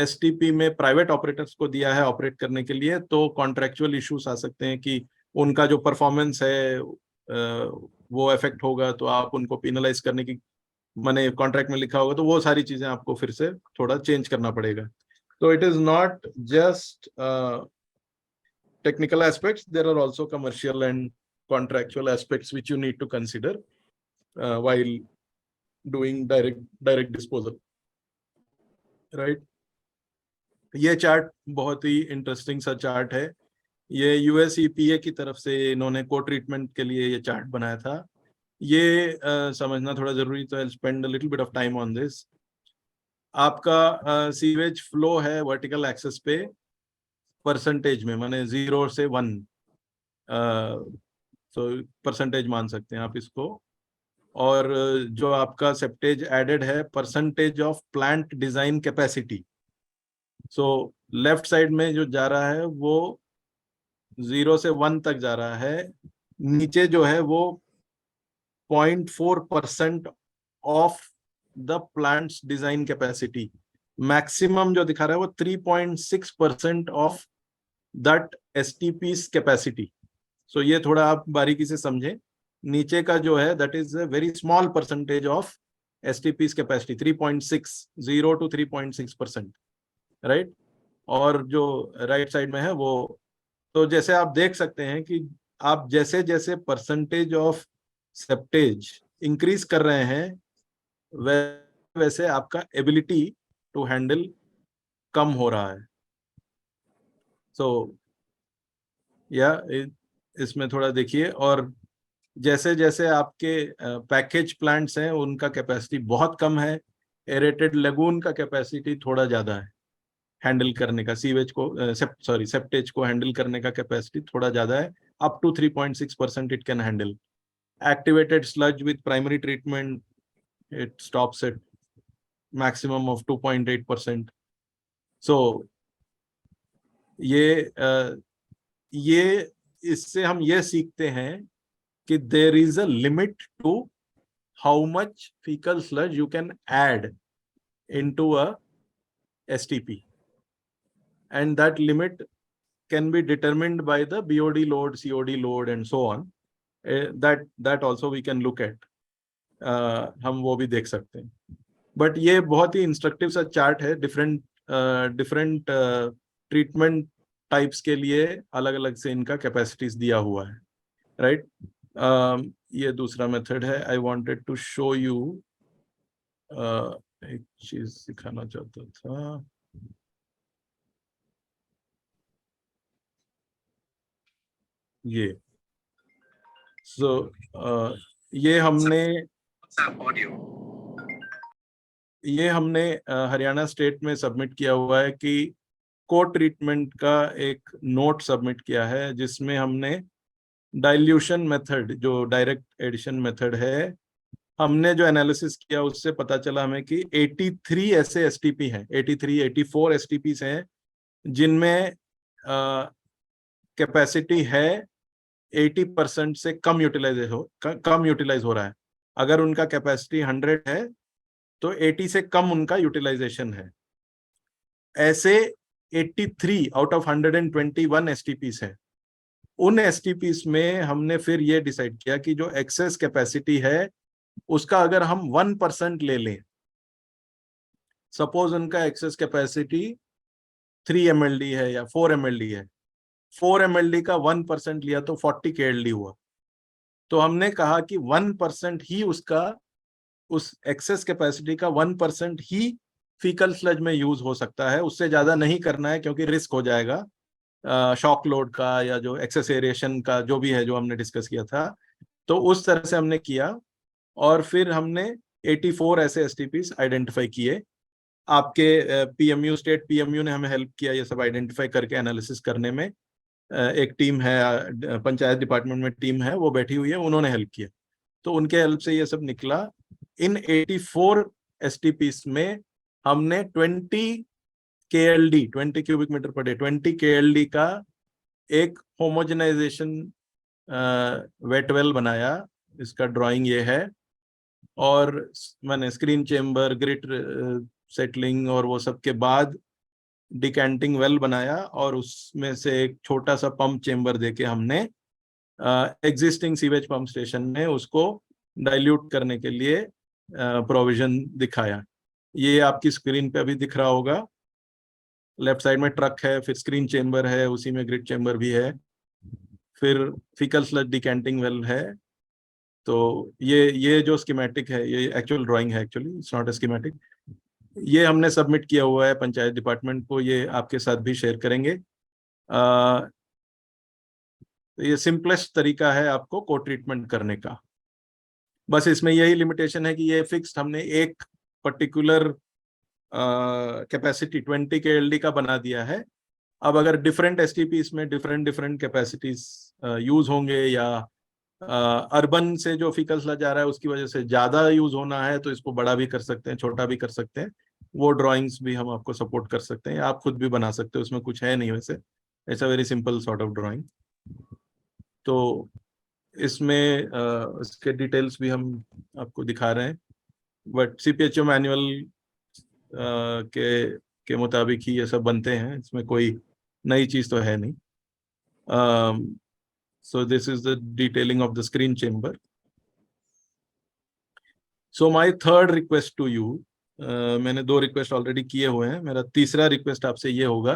एसटीपी में प्राइवेट ऑपरेटर्स को दिया है ऑपरेट करने के लिए, तो कॉन्ट्रेक्चुअल इश्यूज आ सकते हैं कि उनका जो परफॉर्मेंस है वो इफेक्ट होगा, तो आप उनको पेनलाइज करने की मैंने कॉन्ट्रैक्ट में लिखा होगा, तो वो सारी चीजें आपको फिर से थोड़ा चेंज करना पड़ेगा। तो it is not just technical aspects, there are also commercial and contractual aspects which you need to consider while doing direct disposal, right? ये चार्ट बहुत ही इंटरेस्टिंग सा चार्ट है। ये यूएस ईपीए की तरफ से इन्होंने को ट्रीटमेंट के लिए ये चार्ट बनाया था। ये समझना थोड़ा जरूरी, तो I spend a little bit of time on this. आपका सीवेज फ्लो है वर्टिकल एक्सेस पे परसेंटेज में, माने 0 से 1, तो परसेंटेज मान सकते हैं आप इसको। और जो आपका सेप्टेज एडेड है percentage of plant design capacity, so left side में जो जा रहा है वो 0 से 1 तक जा रहा है, नीचे जो है वो 0.4% of the plants design capacity, maximum जो दिखा रहा है वो 3.6% ऑफ दैट एसटीपी's कैपेसिटी। सो ये थोड़ा आप बारीकी से समझें, नीचे का जो है that is a very small percentage of STP's capacity, 3.60 to 3.6%, right. और जो राइट साइड में है वो, तो जैसे आप देख सकते हैं कि आप जैसे जैसे परसेंटेज ऑफ सेप्टेज इंक्रीज कर रहे हैं वैसे आपका एबिलिटी टू हैंडल कम हो रहा है। सो या इसमें थोड़ा देखिए, और जैसे जैसे आपके पैकेज प्लांट्स हैं उनका कैपेसिटी बहुत कम है, एरेटेड लगून का कैपेसिटी थोड़ा ज्यादा है हैंडल करने का, सीवेज को सेप्टेज को हैंडल करने का कैपेसिटी थोड़ा ज्यादा है, up to 3.6% it can handle. Activated sludge with primary treatment it stops at maximum of 2.8%। So ये इससे हम ये सीखते हैं कि there is a limit to how much faecal sludge you can add into a STP, and that limit can be determined by the BOD load, COD load and so on. That also we can look at, हम वो भी देख सकते हैं। But ये बहुत ही instructive सा chart है, डिफरेंट ट्रीटमेंट टाइप्स के लिए अलग अलग से इनका कैपेसिटीज दिया हुआ है, राइट। ये दूसरा मेथड है। I wanted to show you एक चीज सिखाना चाहता था। ये ये हमने हरियाणा स्टेट में सबमिट किया हुआ है कि को ट्रीटमेंट का एक नोट सबमिट किया है, जिसमें हमने डाइल्यूशन मेथड, जो डायरेक्ट एडिशन मेथड है, हमने जो एनालिसिस किया उससे पता चला हमें कि 83 ऐसे एसटीपी हैं, 84 एसटीपीस हैं जिनमें कैपेसिटी है 80% से कम यूटिलाइज हो रहा है। अगर उनका कैपेसिटी 100 है तो 80 से कम उनका यूटिलाइजेशन है। ऐसे 83 आउट ऑफ 121 एसटीपीस है। उन एसटीपीस में हमने फिर ये डिसाइड किया कि जो एक्सेस कैपेसिटी है उसका अगर हम 1% ले लें, सपोज उनका एक्सेस कैपेसिटी 3 mld है या 4 mld है, 4 mld का 1% लिया तो 40 kld हुआ। तो हमने कहा कि 1% ही उसका, उस एक्सेस कैपेसिटी का 1% ही फीकल स्लज में यूज हो सकता है, उससे ज्यादा नहीं करना है क्योंकि रिस्क हो जाएगा शॉक लोड का या जो एक्सेस एरिएशन का जो भी है जो हमने डिस्कस किया था। तो उस तरह से हमने किया और फिर हमने 84 ऐसे एसटीपीस आइडेंटिफाई किए। आपके पीएमयू, स्टेट पीएमयू ने हमें हेल्प किया ये सब आइडेंटिफाई करके एनालिसिस करने में। एक टीम है, पंचायत डिपार्टमेंट में टीम है, वो बैठी हुई है, उन्होंने हेल्प किया। तो उनके हेल्प से ये सब निकला। इन 84 एसटीपीस में हमने 20 KLD, 20 cubic metre per day, 20 KLD का एक होमोजेनाइजेशन वेट वेल बनाया। इसका ड्राइंग ये है। और मैंने स्क्रीन चेम्बर, ग्रिट सेटलिंग और वो सब के बाद डिकैंटिंग वेल बनाया और उसमें से एक छोटा सा पंप चेम्बर देके हमने एग्जिस्टिंग सीवेज पंप स्टेशन में उसको डाइल्यूट करने के लिए प्रोविजन दिखाया। ये आपकी स्क्रीन पे अभी दिख रहा होगा। लेफ्ट साइड में ट्रक है, फिर स्क्रीन चेम्बर है, उसी में ग्रिड चेम्बर भी है, फिर फीकल स्लज डिकैंटिंग वेल है। तो ये जो स्कीमेटिक है ये एक्चुअल ड्राइंग है, actually it's not a schematic. ये हमने सबमिट किया हुआ है पंचायत डिपार्टमेंट को, ये आपके साथ भी शेयर करेंगे। ये सिंपलेस्ट तरीका है आपको को ट्रीटमेंट करने का। बस इसमें यही लिमिटेशन है कि ये फिक्स्ड हमने एक पर्टिकुलर कैपेसिटी 20 KLD का बना दिया है। अब अगर डिफरेंट एसटीपीस में डिफरेंट कैपेसिटीज यूज होंगे या अर्बन से जो फीकल स्लज आ रहा है उसकी वजह से ज्यादा यूज होना है तो इसको बड़ा भी कर सकते हैं, छोटा भी कर सकते हैं। वो ड्राइंग्स भी हम आपको सपोर्ट कर सकते हैं, आप खुद भी बना सकते हो, उसमें कुछ है नहीं वैसे। It's a very simple sort of drawing. तो इसमें इसके डिटेल्स भी हम आपको दिखा रहे हैं, बट सीपीएचओ मैनुअल के मुताबिक ही ये सब बनते हैं, इसमें कोई नई चीज तो है नहीं। So this is the detailing of the screen chamber. So my third request to you, मैंने 2 रिक्वेस्ट ऑलरेडी किए हुए हैं, मेरा तीसरा रिक्वेस्ट आपसे ये होगा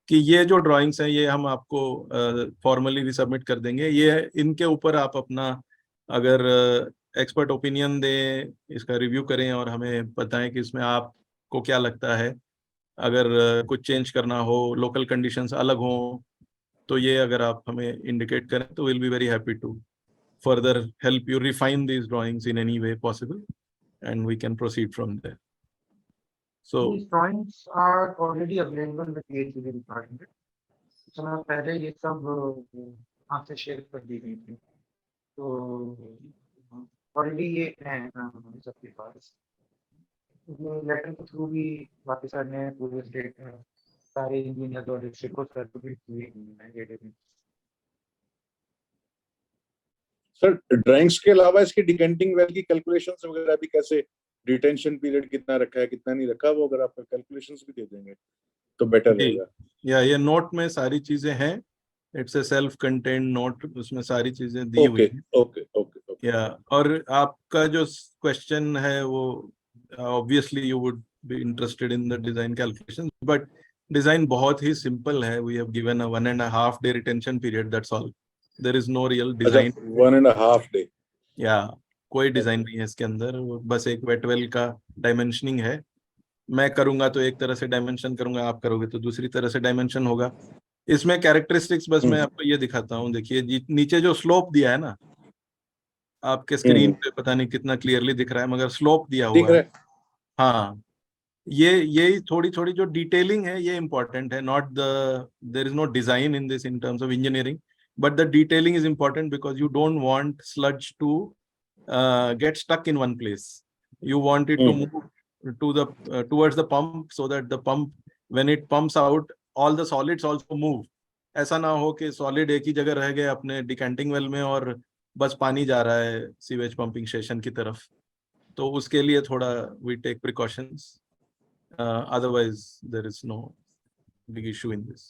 कि ये जो ड्राइंग्स हैं ये हम आपको फॉर्मली भी सबमिट कर देंगे। ये इनके ऊपर आप अपना अगर एक्सपर्ट ओपिनियन दें, इसका रिव्यू करें और हमें बताएं कि इसमें आपको क्या लगता है। अगर कुछ चेंज करना हो, लोकल कंडीशंस अलग हों, तो ये अगर आप हमें इंडिकेट करें तो will be very happy to further help you refine these drawings in any way possible and we can proceed from there. So These drawings are already available with the AGV department. तो मैं पहले ये सब आपसे share कर दी गई थी, तो ऑलरेडी ये है सबके पास। लेटर के थ्रू भी वापस आने पूरे स्टेट सारे इंजीनियर और डिस्ट्रिक्ट को सर्टिफिकेट हुए हैं। सर ड्राइंग्स के अलावा इसकी डिकेंटिंग वेल की कैलकुलेशंस वगैरह भी कैसे, डिटेंशन पीरियड कितना रखा है कितना नहीं रखा, वो अगर आप कैलकुलेशंस भी दे देंगे तो बेटर रहेगा। या ये नोट में सारी चीजें हैं, it's a self contained note, उसमें सारी चीजें दी हुई हैं। ओके। या और आपका जो क्वेश्चन है वो obviously you would be interested in the design calculations, but design बहुत ही सिंपल है। We have given a 1.5 day retention period, that's all. There is no real design. 1.5 day। या कोई डिजाइन नहीं है इसके अंदर, वो बस एक वेट वेल का डायमेंशनिंग है। मैं करूंगा तो एक तरह से डायमेंशन करूंगा, आप करोगे तो दूसरी तरह से डायमेंशन होगा। इसमें कैरेक्टरिस्टिक्स बस मैं आपको ये दिखाता हूँ। देखिए नीचे जो स्लोप दिया है ना, आपके स्क्रीन पे पता नहीं कितना क्लियरली दिख रहा है, मगर स्लोप दिया दिख हुआ रहा है। हाँ, ये थोड़ी थोड़ी जो डिटेलिंग है ये इंपॉर्टेंट है। Not the, there is no design in this in terms of engineering, but the detailing is important because you don't want sludge to get stuck in one place. You want it to move to the towards the pump, so that the pump, when it pumps out, all the solids also move ऐसा ना हो कि solid एक ही जगह रह गए अपने डिकैंटिंग well में और बस पानी जा रहा है सीवेज पंपिंग स्टेशन की तरफ। तो उसके लिए थोड़ा we take precautions, otherwise there is no big issue in this.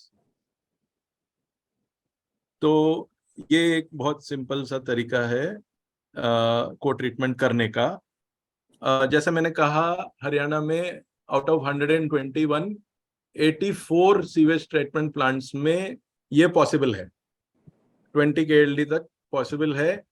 तो ये एक बहुत सिंपल सा तरीका है को ट्रीटमेंट करने का। जैसे मैंने कहा, हरियाणा में out of 121 84 sewage treatment plants में ये पॉसिबल है, 20 KLD तक पॉसिबल है।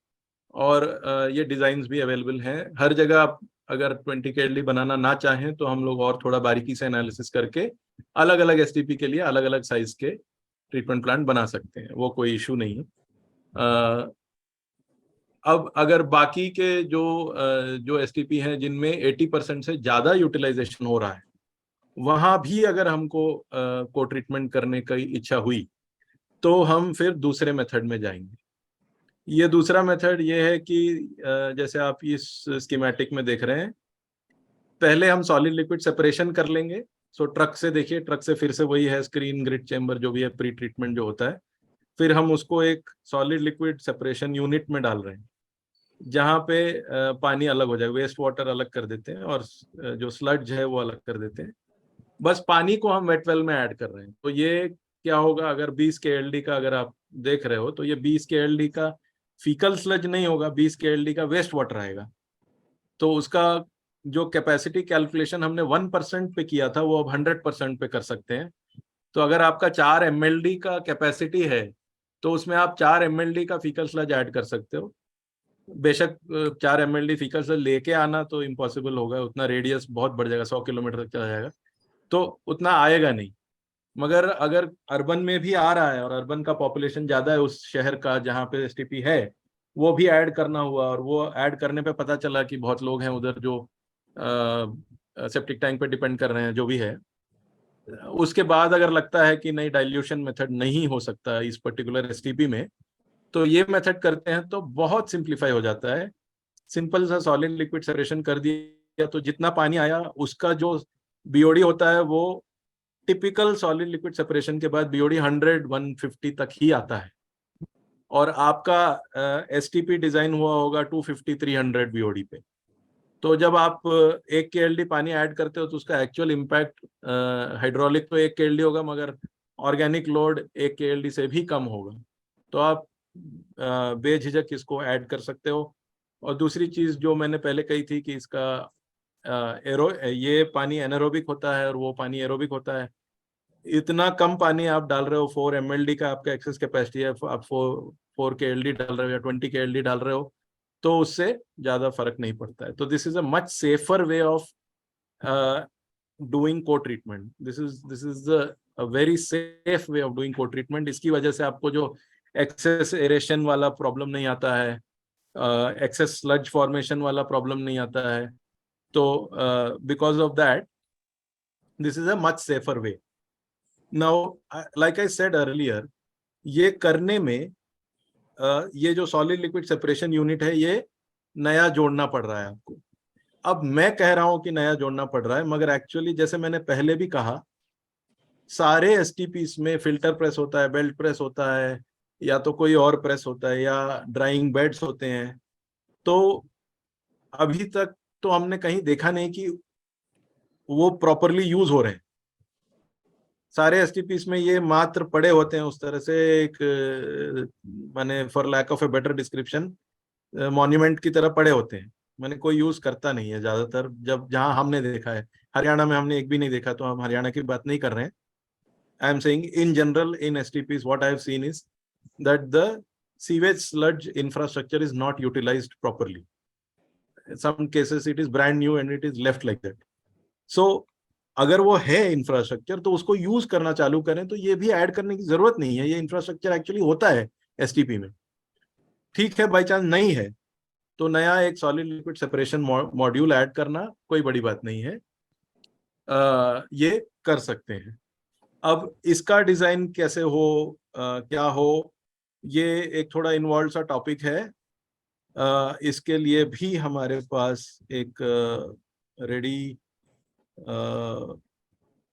और ये डिजाइन्स भी अवेलेबल हैं हर जगह। आप अगर 20 KLD बनाना ना चाहें तो हम लोग और थोड़ा बारीकी से एनालिसिस करके अलग अलग STP के लिए अलग अलग साइज के ट्रीटमेंट प्लांट बना सकते हैं, वो कोई इशू नहीं है। अब अगर बाकी के जो STP हैं जिनमें 80% से ज्यादा यूटिलाइजेशन हो रहा है, वहां भी अगर हमको को ट्रीटमेंट करने की इच्छा हुई तो हम फिर दूसरे मेथड में जाएंगे। ये दूसरा मेथड ये है कि जैसे आप इस स्कीमेटिक में देख रहे हैं, पहले हम सॉलिड लिक्विड सेपरेशन कर लेंगे। सो ट्रक से देखिए, ट्रक से फिर से वही है स्क्रीन ग्रिड चेम्बर जो भी है, प्री ट्रीटमेंट जो होता है। फिर हम उसको एक सॉलिड लिक्विड सेपरेशन यूनिट में डाल रहे हैं, जहाँ पे पानी अलग हो जाए, वेस्ट वाटर अलग कर देते हैं और जो स्लड्ज है वो अलग कर देते हैं। बस पानी को हम वेट वेल में ऐड कर रहे हैं। तो ये क्या होगा, अगर 20 KLD का अगर आप देख रहे हो तो ये 20 KLD का फीकल स्लज नहीं होगा, 20 KLD का वेस्ट वाटर आएगा। तो उसका जो कैपेसिटी कैलकुलेशन हमने 1% पे किया था वो अब 100% पे कर सकते हैं। तो अगर आपका 4 mld का कैपेसिटी है तो उसमें आप 4 mld का फीकल स्लज ऐड कर सकते हो। बेशक 4 mld फीकल स्लज लेके आना तो इम्पॉसिबल होगा, उतना रेडियस बहुत बढ़ जाएगा, 100 किलोमीटर तक चला जाएगा, तो उतना आएगा नहीं। मगर अगर अर्बन में भी आ रहा है और अर्बन का पॉपुलेशन ज्यादा है उस शहर का जहाँ पे STP है, वो भी ऐड करना हुआ और वो ऐड करने पे पता चला कि बहुत लोग हैं उधर जो सेप्टिक टैंक पे डिपेंड कर रहे हैं, जो भी है, उसके बाद अगर लगता है कि नहीं डाइल्यूशन मेथड नहीं हो सकता इस पर्टिकुलर STP में, तो ये मेथड करते हैं तो बहुत सिंप्लीफाई हो जाता है। सिंपल सा सॉलिड लिक्विड सेपरेशन कर दिया तो जितना पानी आया उसका जो BOD होता है वो टिपिकल सॉलिड लिक्विड सेपरेशन के बाद BOD 100-150 तक ही आता है। और आपका STP डिजाइन हुआ होगा 250-300 BOD पे। तो जब आप 1 KLD पानी ऐड करते हो तो उसका एक्चुअल इम्पैक्ट हाइड्रोलिक तो 1 KLD होगा, मगर ऑर्गेनिक लोड 1 KLD से भी कम होगा। तो आप बेझिझक इसको ऐड कर सकते हो। और दूसरी चीज जो मैंने पहले कही थी कि इसका ये पानी एनारोबिक होता है और वो पानी एरोबिक होता है। इतना कम पानी आप डाल रहे हो, 4 mld का आपका एक्सेस कैपेसिटी है, आप 4 KLD डाल रहे हो या 20 KLD डाल रहे हो, तो उससे ज्यादा फर्क नहीं पड़ता है। तो this is a much safer way of doing co treatment. This is a very safe way of doing co treatment. इसकी वजह से आपको जो एक्सेस एरेशन वाला प्रॉब्लम नहीं आता है, एक्सेस स्लज फॉर्मेशन वाला प्रॉब्लम नहीं आता है। तो because of that this is a much safer way. Now like I said earlier, ये करने में ये जो सॉलिड लिक्विड सेपरेशन यूनिट है ये नया जोड़ना पड़ रहा है आपको। अब मैं कह रहा हूं कि नया जोड़ना पड़ रहा है, मगर एक्चुअली जैसे मैंने पहले भी कहा, सारे STPs में फिल्टर प्रेस होता है, बेल्ट प्रेस होता है, या तो कोई और प्रेस होता है, या ड्राइंग बेड्स होते हैं। तो अभी तक तो हमने कहीं देखा नहीं कि वो प्रॉपरली यूज हो रहे हैं। सारे STPs में ये मात्र पड़े होते हैं उस तरह से, एक माने for lack of a better description, monument की तरह पड़े होते हैं। मैंने कोई यूज करता नहीं है ज्यादातर, जब जहां हमने देखा है। हरियाणा में हमने एक भी नहीं देखा, तो हम हरियाणा की बात नहीं कर रहे हैं। I am saying in general in STPs what I have seen is that the sewage sludge infrastructure is not utilised properly. some cases it is brand new and it is left like that. So अगर वो है infrastructure तो उसको use करना चालू करें, तो ये भी ऐड करने की जरूरत नहीं है। ये इंफ्रास्ट्रक्चर एक्चुअली होता है STP में। ठीक है, बाई चांस नहीं है तो नया एक solid liquid separation module add करना कोई बड़ी बात नहीं है, ये कर सकते हैं। अब इसका डिजाइन कैसे हो, क्या हो, ये एक थोड़ा इन्वॉल्व सा टॉपिक है। इसके लिए भी हमारे पास एक रेडी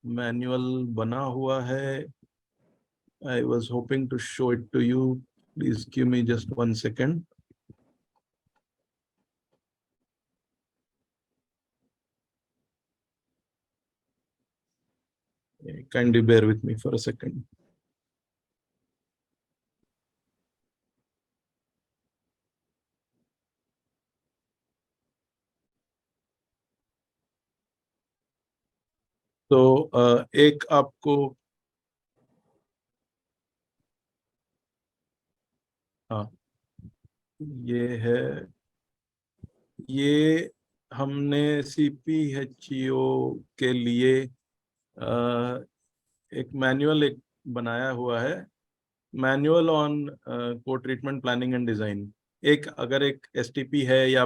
मैनुअल बना हुआ है। I was hoping to show it to you. Please give me just 1 second. Kindly bear with me for a second. तो एक आपको हाँ ये है, ये हमने CPHEO के लिए एक मैनुअल एक बनाया हुआ है, मैनुअल ऑन को ट्रीटमेंट प्लानिंग एंड डिजाइन। एक अगर एक STP है या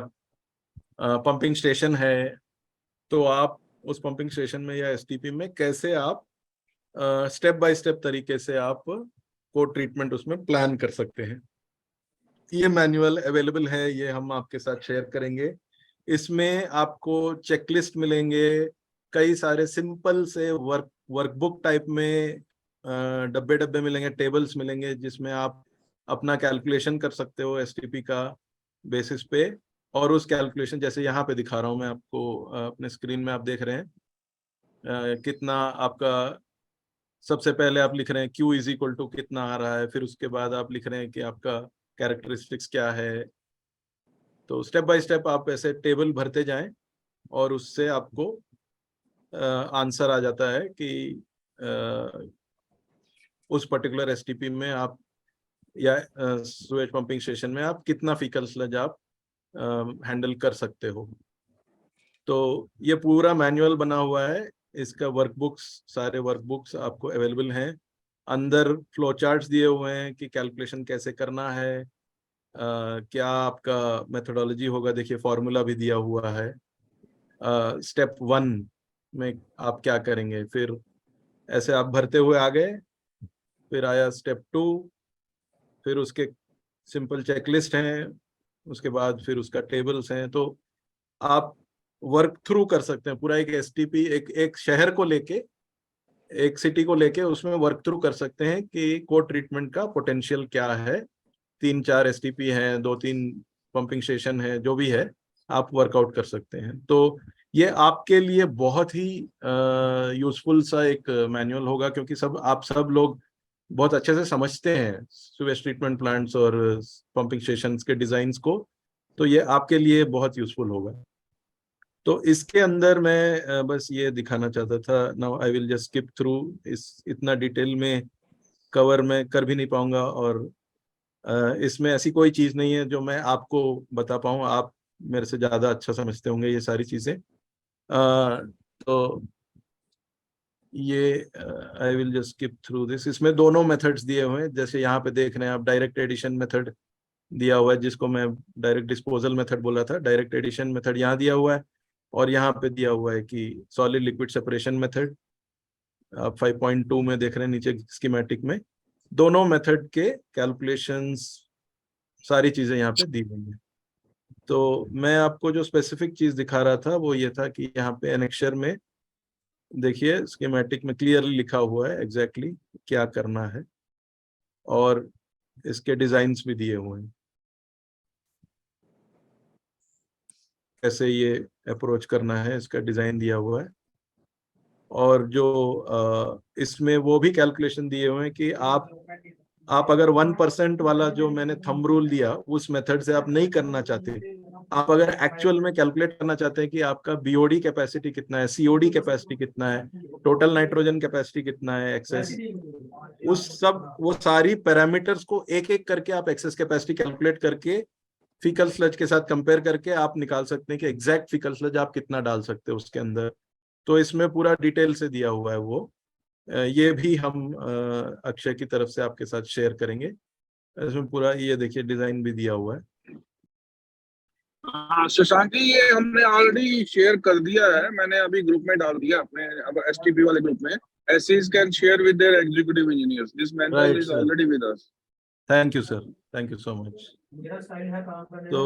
पंपिंग स्टेशन है, तो आप उस पंपिंग स्टेशन में या STP में कैसे आप स्टेप बाय स्टेप तरीके से आप को ट्रीटमेंट उसमें प्लान कर सकते हैं। ये मैनुअल अवेलेबल है, ये हम आपके साथ शेयर करेंगे। इसमें आपको चेकलिस्ट मिलेंगे, कई सारे सिंपल से वर्कबुक टाइप में डब्बे डब्बे मिलेंगे, टेबल्स मिलेंगे, जिसमें आप अपना कैलकुलेशन कर सकते हो STP का बेसिस पे। और उस कैलकुलेशन जैसे यहाँ पे दिखा रहा हूँ मैं आपको, अपने स्क्रीन में आप देख रहे हैं कितना आपका, सबसे पहले आप लिख रहे हैं Q इज इक्वल टू कितना आ रहा है, फिर उसके बाद आप लिख रहे हैं कि आपका कैरेक्टरिस्टिक्स क्या है। तो स्टेप बाय स्टेप आप ऐसे टेबल भरते जाएं और उससे आपको आंसर आ जाता है कि उस पर्टिकुलर STP में आप या सुएज पंपिंग स्टेशन में आप कितना फीकल स्लज आप हैंडल कर सकते हो। तो ये पूरा मैनुअल बना हुआ है, इसका वर्कबुक्स, सारे वर्कबुक्स आपको अवेलेबल हैं। अंदर फ्लो चार्ट्स दिए हुए हैं कि कैलकुलेशन कैसे करना है, क्या आपका मेथोडोलॉजी होगा, देखिए फॉर्मूला भी दिया हुआ है। स्टेप 1 में आप क्या करेंगे, फिर ऐसे आप भरते हुए आ गए, फिर आया स्टेप 2, फिर उसके सिंपल चेकलिस्ट हैं, उसके बाद फिर उसका टेबल्स हैं। तो आप वर्क थ्रू कर सकते हैं पूरा एक STP, एक शहर को लेके, एक सिटी को लेके उसमें वर्क थ्रू कर सकते हैं कि को ट्रीटमेंट का पोटेंशियल क्या है। 3-4 STP हैं, 2-3 पंपिंग स्टेशन है, जो भी है आप वर्कआउट कर सकते हैं। तो ये आपके लिए बहुत ही यूजफुल सा एक मैनुअल होगा, क्योंकि आप सब लोग बहुत अच्छे से समझते हैं सुवेज ट्रीटमेंट प्लांट्स और पंपिंग स्टेशंस के डिजाइन्स को। तो ये आपके लिए बहुत यूजफुल होगा। तो इसके अंदर मैं बस ये दिखाना चाहता था। Now I will just skip through, इतना डिटेल में कवर मैं कर भी नहीं पाऊंगा, और इसमें ऐसी कोई चीज नहीं है जो मैं आपको बता पाऊँ, आप मेरे से ज्यादा अच्छा समझते होंगे ये सारी चीजें। तो ये I will just skip through this. इसमें दोनों मेथड्स दिए हुए हैं, जैसे यहाँ पे देख रहे हैं आप, डायरेक्ट एडिशन मेथड दिया हुआ है, जिसको मैं डायरेक्ट डिस्पोजल मेथड बोला था। डायरेक्ट एडिशन मेथड यहाँ दिया हुआ है, और यहाँ पे दिया हुआ है कि सॉलिड लिक्विड सेपरेशन मेथड। आप 5.2 में देख रहे हैं नीचे स्कीमेटिक में, दोनों मेथड के कैलकुलेशंस, सारी चीजें यहाँ पे दी हुई हैं। तो मैं आपको जो स्पेसिफिक चीज दिखा रहा था वो ये था कि यहाँ पे एनेक्शर में देखिए स्कीमेटिक में क्लियरली लिखा हुआ है एग्जैक्टली क्या करना है, और इसके डिजाइन्स भी दिए हुए हैं, कैसे ये अप्रोच करना है, इसका डिजाइन दिया हुआ है। और जो इसमें वो भी कैलकुलेशन दिए हुए हैं कि आप अगर 1% वाला जो मैंने थंब रूल दिया उस मेथड से आप नहीं करना चाहते, आप अगर एक्चुअल में कैलकुलेट करना चाहते हैं कि आपका BOD कैपेसिटी कितना है, COD कैपेसिटी कितना है, टोटल नाइट्रोजन कैपेसिटी कितना है, एक्सेस, वो सारी पैरामीटर्स को एक एक करके आप एक्सेस कैपेसिटी कैलकुलेट करके फीकल स्लज के साथ कंपेयर करके आप निकाल सकते हैं कि एग्जैक्ट फीकल स्लज आप कितना डाल सकते हो उसके अंदर। तो इसमें पूरा डिटेल से दिया हुआ है वो। ये भी हम अक्षय की तरफ से आपके साथ शेयर करेंगे। इसमें पूरा ये देखिए डिजाइन भी दिया हुआ है। हाँ शशांक जी, ये हमने ऑलरेडी शेयर कर दिया है, मैंने अभी ग्रुप में डाल दिया अपने अब STP वाले ग्रुप में। SCs can share with their executive engineers. This manual Right, is sir. already with us. Thank you sir, thank you so much. तो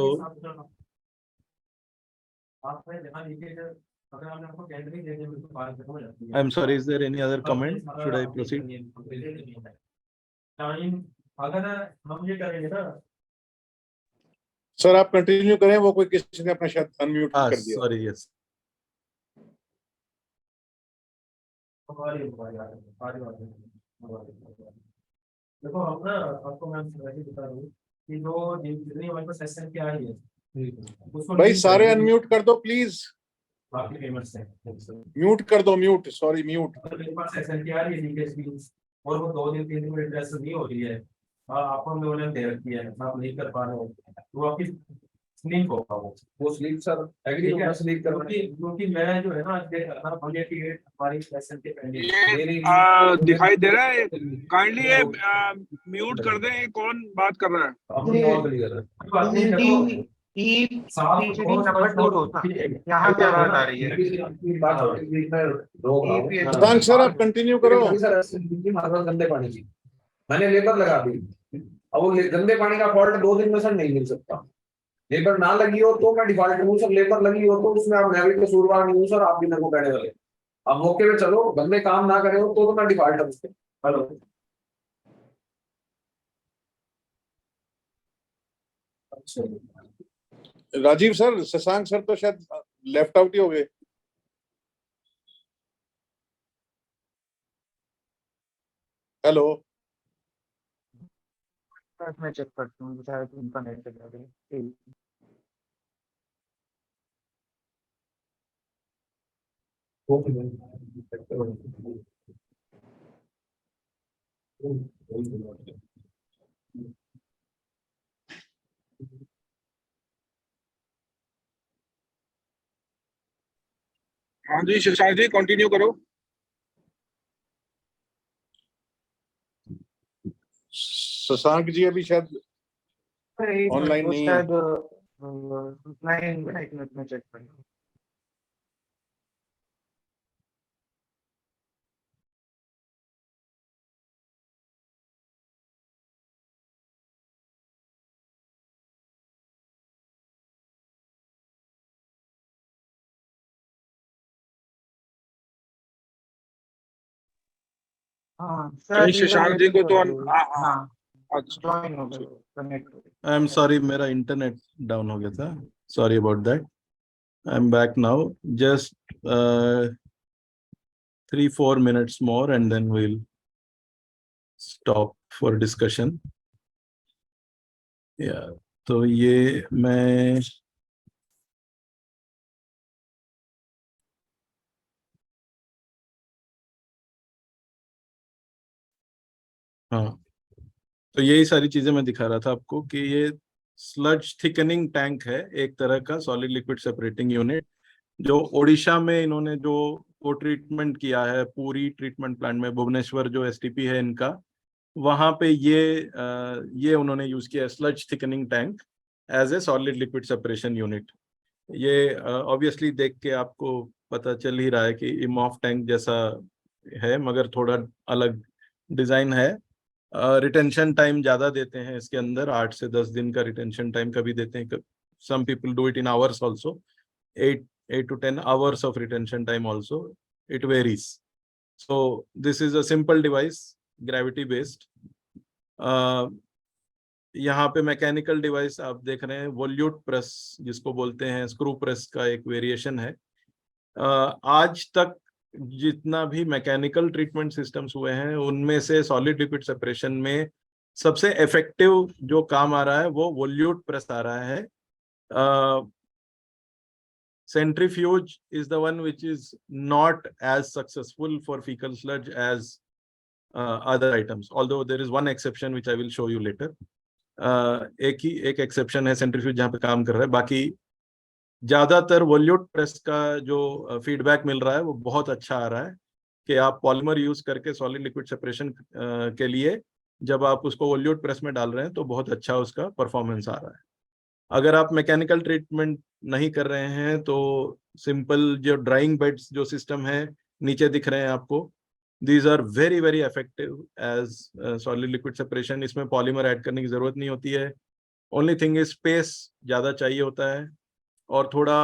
I am sorry, is there any other comment, should I proceed? Time अगर हम ये करेंगे ना, sir आप continue करें, वो कोई किसी ने अपना शायद अनम्यूट कर दिया। Sorry, yes. हमारी हमारी हमारी बात है। देखो हम ना, आपको मैं वैसे बता दूं कि जो जितनी हमारे पास सेशन की आ रही है उसको भाई link सारे करेंगे, अनम्यूट कर दो प्लीज, बाकी पेमेंट्स हैं। म्यूट कर दो, म्यूट, सॉरी म्यूट। अगर मेरे पास सेशन की आ रही है लीकेज की, और वो 2 दिन 3 दिन में एड्रेस नहीं हो रही है, आपको हम लोगों ने दे रखी है, आप नहीं कर पा रहे हो, तो आपकी स्लीप होगा वो स्लीप सर एग्री होगा स्लीप करना, क्योंकि मैं जो है ना आज देख रहा था 188 हमारी सेशन के पेंडिंग दिखाई दे रहा है, काइंडली ये म्यूट कर दें, कौन बात कर रहा है? शशांक सर आप कंटिन्यू करो। गंदे पानी की मैंने लेबर लगा दी, अब वो गंदे पानी का फॉल्ट 2 दिन में सर नहीं मिल सकता। लेबर ना लगी हो तो मैं डिफॉल्ट हूँ सर, लेबर लगी हो तो उसमें आप मैं भी कसूरवार नहीं हूँ सर, आप भी मेरे को कहने वाले। अब मौके पे चलो, गंदे काम ना करे हो तो मैं डिफॉल्ट हूँ। Hello Rajiv sir, Shashank sir तो शायद लेफ्ट आउट ही हो गए। हेलो मैं चेक करता हूँ, शायद उनका नेट चला गया। हाँ जी शशांक जी कंटिन्यू करो। शशांक जी अभी शायद ऑनलाइन नहीं है। शायद एक मिनट में चेक करूँ। हाँ कहीं शशांक जी को तो हाँ अच्छा ज्वाइन हो गए, कनेक्ट हो गए। आई एम सॉरी, मेरा इंटरनेट डाउन हो गया था, sorry about that. I am back now, just 3-4 minutes more and then we'll stop for discussion. Yeah, तो ये मैं हाँ, तो यही सारी चीजें मैं दिखा रहा था आपको कि ये स्लज थिकनिंग टैंक है, एक तरह का सॉलिड लिक्विड सेपरेटिंग यूनिट, जो ओडिशा में इन्होंने जो को ट्रीटमेंट किया है पूरी ट्रीटमेंट प्लांट में, भुवनेश्वर जो एसटीपी है इनका, वहां पे ये उन्होंने यूज किया sludge thickening tank as a solid liquid separation unit. ये ऑब्वियसली देख के आपको पता चल ही रहा है कि इमॉफ टैंक जैसा है, मगर थोड़ा अलग डिजाइन है। रिटेंशन टाइम ज्यादा देते हैं इसके अंदर, 8 से 10 दिन का रिटेंशन टाइम कभी देते हैं, some people do it in hours also, 8 to 10 hours of retention time also, it varies. So this is a simple device, gravity based. यहाँ पे मैकेनिकल डिवाइस आप देख रहे हैं, वोल्यूट प्रेस जिसको बोलते हैं, स्क्रू प्रेस का एक वेरिएशन है। आज तक जितना भी मैकेनिकल ट्रीटमेंट सिस्टम्स हुए हैं उनमें से सॉलिड लिक्विड सेपरेशन में सबसे इफेक्टिव जो काम आ रहा है वो वोल्यूट प्रेस आ रहा है। Centrifuge is the one which is not as successful for fecal sludge as other items, although there is one exception which I will show you later. एक exception है centrifuge जहाँ पे काम कर रहा है, बाकी ज्यादातर वोल्यूट प्रेस का जो फीडबैक मिल रहा है वो बहुत अच्छा आ रहा है कि आप पॉलीमर यूज करके सॉलिड लिक्विड सेपरेशन के लिए जब आप उसको वोल्यूट प्रेस में डाल रहे हैं तो बहुत अच्छा उसका परफॉर्मेंस आ रहा है। अगर आप मैकेनिकल ट्रीटमेंट नहीं कर रहे हैं तो सिंपल जो ड्राइंग बेड्स जो सिस्टम है नीचे दिख रहे हैं आपको, these are very very effective as solid liquid separation. इसमें पॉलीमर ऐड करने की जरूरत नहीं होती है, ओनली थिंग इज स्पेस ज़्यादा चाहिए होता है और थोड़ा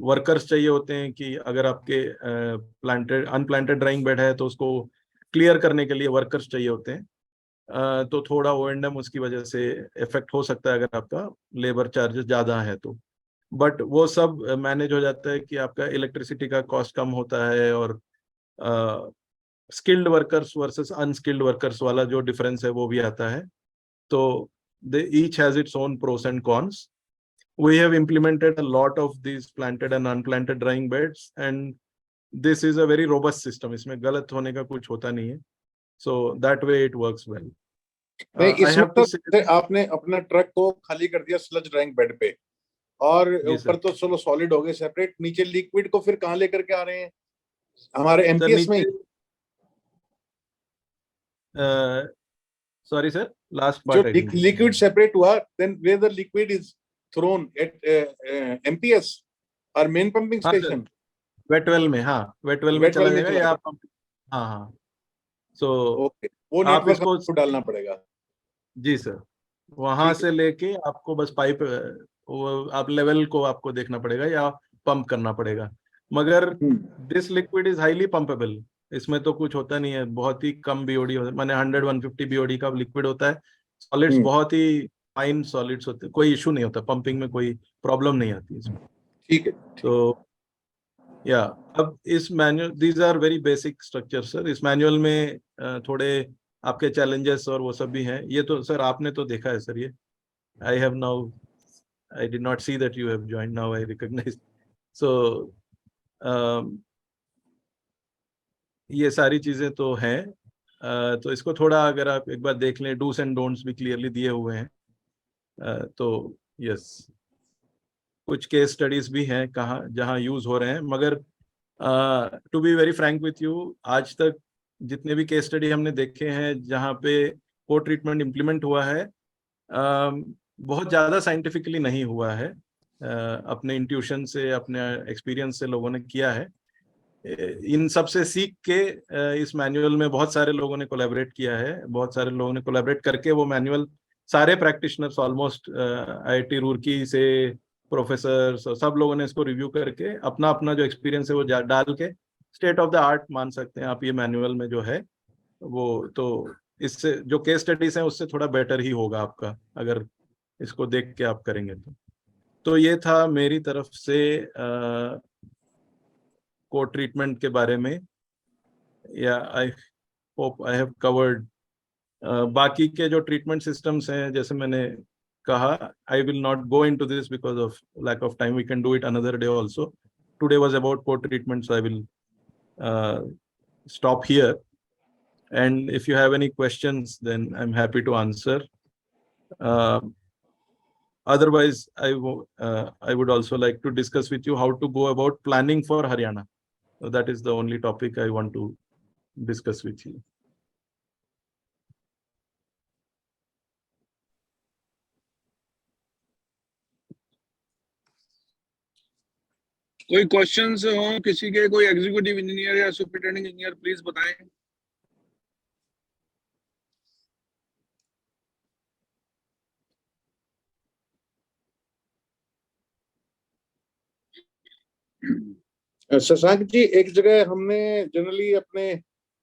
वर्कर्स चाहिए होते हैं कि अगर आपके प्लांटेड अनप्लांटेड ड्राइंग बेड है तो उसको क्लियर करने के लिए वर्कर्स चाहिए होते हैं। तो थोड़ा O&M उसकी वजह से इफेक्ट हो सकता है अगर आपका लेबर चार्जेस ज्यादा है तो, बट वो सब मैनेज हो जाता है कि आपका इलेक्ट्रिसिटी का कॉस्ट कम होता है, और skilled workers versus unskilled workers वाला जो डिफरेंस है वो भी आता है। तो they each has its own pros and cons. We have implemented a lot of these planted and unplanted drying beds, and this is a very robust system. इसमें गलत होने का कुछ होता नहीं है, so that way it works well. नहीं, I इसमें have to तो say, जैसे आपने अपना ट्रक को खाली कर दिया स्लज ड्राइंग बेड पे, और जी ऊपर सर। तो चलो सॉलिड हो गए सेपरेट, नीचे लिक्विड को फिर कहाँ लेकर के आ रहे हैं? हमारे सर एमपीएस में ही? नीचे, सॉरी सर, लास्ट जो part I didn't. Liquid separate हुआ, then where the liquid is thrown at MPS और मेन पंपिंग हाँ सर, स्टेशन? वेटवेल में, हाँ वेटवेल में वेट चला वेल में जाएगा चला या गया। आप, हाँ हाँ, सो ओके, वो आप नेटवर्क इसको, आपको डालना पड़ेगा। जी सर, वहां ठीक है। से लेके आपको बस पाइप, वो आप लेवल को आपको देखना पड़ेगा या पंप करना पड़ेगा, मगर दिस लिक्विड इज हाईली पंपेबल। इसमें तो कुछ होता नहीं है, बहुत ही कम बीओडी होता है, माने 100-150 बीओडी का लिक्विड होता है। सॉलिड्स बहुत ही फाइन सॉलिड्स होते हैं, कोई इशू नहीं होता, पंपिंग में कोई प्रॉब्लम नहीं आती इसमें। ठीक है। तो या अब इस manual, these are very basic structure sir. इस मैनुअल में थोड़े आपके चैलेंजेस और वो सब भी हैं। ये तो सर आपने तो देखा है सर, ये I have now, I did not see that you have joined, now I recognise. So ये सारी चीजें तो हैं। तो इसको थोड़ा अगर आप एक बार देख लें, डूस एंड डोंट्स भी क्लियरली दिए हुए हैं। तो यस, कुछ केस स्टडीज भी हैं कहाँ जहाँ यूज हो रहे हैं, मगर to be very frank with you, आज तक जितने भी केस स्टडी हमने देखे हैं जहाँ पे को ट्रीटमेंट इम्प्लीमेंट हुआ है, बहुत ज़्यादा साइंटिफिकली नहीं हुआ है। अपने इंट्यूशन से, अपने एक्सपीरियंस से लोगों ने किया है। इन सब से सीख के इस मैनुअल में बहुत सारे लोगों ने कोलैबोरेट किया है, बहुत सारे लोगों ने कोलैबोरेट करके वो मैनुअल, सारे प्रैक्टिशनर्स ऑलमोस्ट IIT रुड़की से प्रोफेसर सब लोगों ने इसको रिव्यू करके अपना अपना जो एक्सपीरियंस है वो डाल के स्टेट ऑफ द आर्ट मान सकते हैं आप ये मैनुअल में जो है वो। तो इससे जो केस स्टडीज हैं उससे थोड़ा बेटर ही होगा आपका, अगर इसको देख के आप करेंगे तो ये था मेरी तरफ से को ट्रीटमेंट के बारे में। या I hope I have covered. बाकी के जो ट्रीटमेंट सिस्टम्स हैं, जैसे मैंने कहा, I will not go into this because of lack of time, we can do it another day also. Today was about co treatment, so I will stop here, and if you have any questions then I'm happy to answer. Otherwise I would also like to discuss with you how to go about planning for Haryana. So that is the only topic I want to discuss with you. कोई questions हो किसी के, कोई executive engineer या superintending engineer please बताएं। शशांक जी, एक जगह हमने जनरली अपने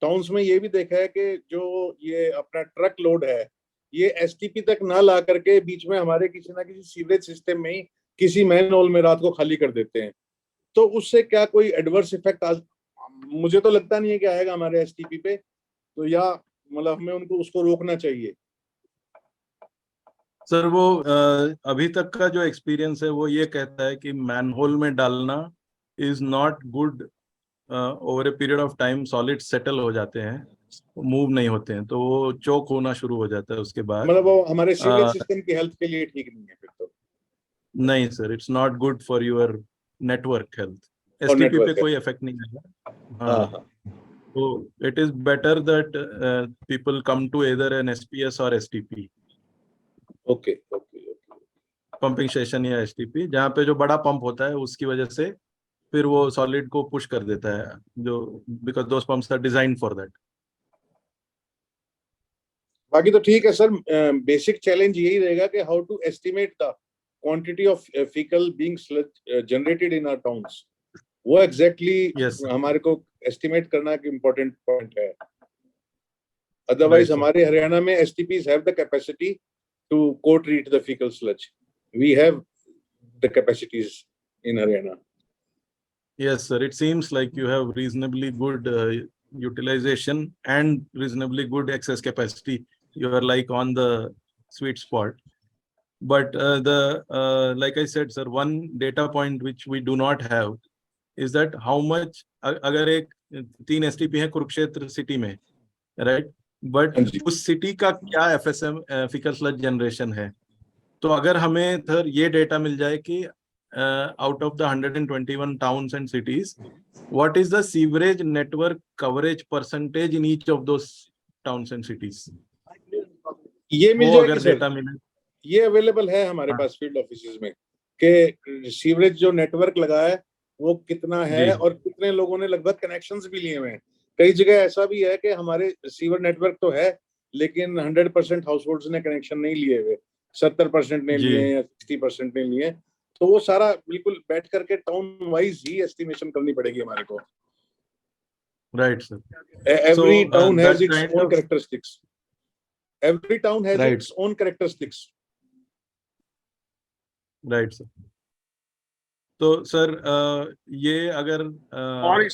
टाउन्स में ये भी देखा है कि जो ये अपना ट्रक लोड है ये एसटीपी तक ना ला करके बीच में हमारे किसी ना किसी सीवरेज सिस्टम में ही किसी मैन होल में रात को खाली कर देते हैं। तो उससे क्या कोई एडवर्स इफेक्ट मुझे तो लगता नहीं है कि आएगा हमारे एसटीपी पे, तो या मतलब हमें उनको उसको रोकना चाहिए? सर वो अभी तक का जो एक्सपीरियंस है वो ये कहता है कि मैनहोल में डालना is not good. Over a period of time solid settle हो जाते हैं, मूव नहीं होते हैं, तो वो चोक होना शुरू हो जाता है उसके बाद। मतलब वो हमारे सीवरेज सिस्टम की हेल्थ के लिए ठीक नहीं है फिर तो? नहीं sir, it's not good for your network health. STP पे कोई इफेक्ट नहीं आएगा। हाँ, तो it is better that people come to either an SPS और एसटीपी। ओके, पंपिंग स्टेशन या एसटीपी, जहाँ पे जो बड़ा पंप होता है उसकी वजह से फिर वो सॉलिड को पुश कर देता है, जो because those pumps are designed for that. बाकी तो ठीक है सर। बेसिक चैलेंज यही रहेगा कि how to estimate the quantity of faecal being generated in our towns. वो एग्जैक्टली Yes. हमारे को एस्टिमेट करना एक इम्पोर्टेंट पॉइंट है। Otherwise, sir. हमारे हरियाणा में STPs have the capacity to co-treat the fecal sludge. We have the capacities in Haryana. Yes, sir. It seems like you have reasonably good utilization and reasonably good excess capacity. You are like on the sweet spot. But like I said, sir, one data point which we do not have is that how much अगर एक 3 STP है Kurukshetra city में, right, but हाँ जी। उस city का क्या FSM fecal sludge generation है, तो अगर हमें सर ये डेटा मिल जाए कि out of the 121 towns and cities, what is the sewerage network coverage percentage in each of those towns and cities? ये मिल वो जाएगी अगर सर, डेटा मिले, ये अवेलेबल है हमारे हाँ। पास फील्ड ऑफिसेज में कि सीवरेज जो नेटवर्क लगा है वो कितना है जी। और कितने लोगों ने लगभग कनेक्शंस भी लिए हुए हैं। कई जगह ऐसा भी है कि हमारे सीवर नेटवर्क तो है लेकिन 100% हाउस होल्ड्स ने कनेक्शन नहीं लिए हुए, 70% ने जी। लिए या 60% ने लिए, तो वो सारा बिल्कुल बैठ करके टाउन वाइज ही एस्टिमेशन करनी पड़ेगी हमारे को। Right sir. Every town has that it's kind own of- characteristics, every town has Right. Its own characteristics. Right sir. तो सर ये अगर और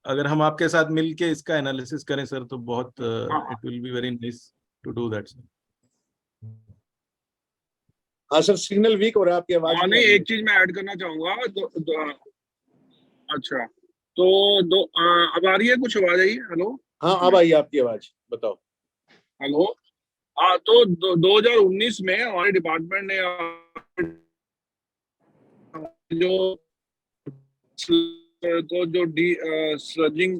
अगर हम आपके साथ मिलके इसका एनालिसिस करें सर तो बहुत हाँ। It will be very nice to do that sir. हाँ सर, सिग्नल वीक हो रहा है, आपकी आवाज हाँ, नहीं नहीं, आ रही एक चीज मैं ऐड करना चाहूंगा। अच्छा, तो अब आ रही है कुछ आवाज आई? हेलो, है। हाँ, अब आई आपकी आवाज, बताओ। हेलो। हाँ, तो 2019 में हमारे डिपार्टमेंट ने जो तो जो स्लजिंग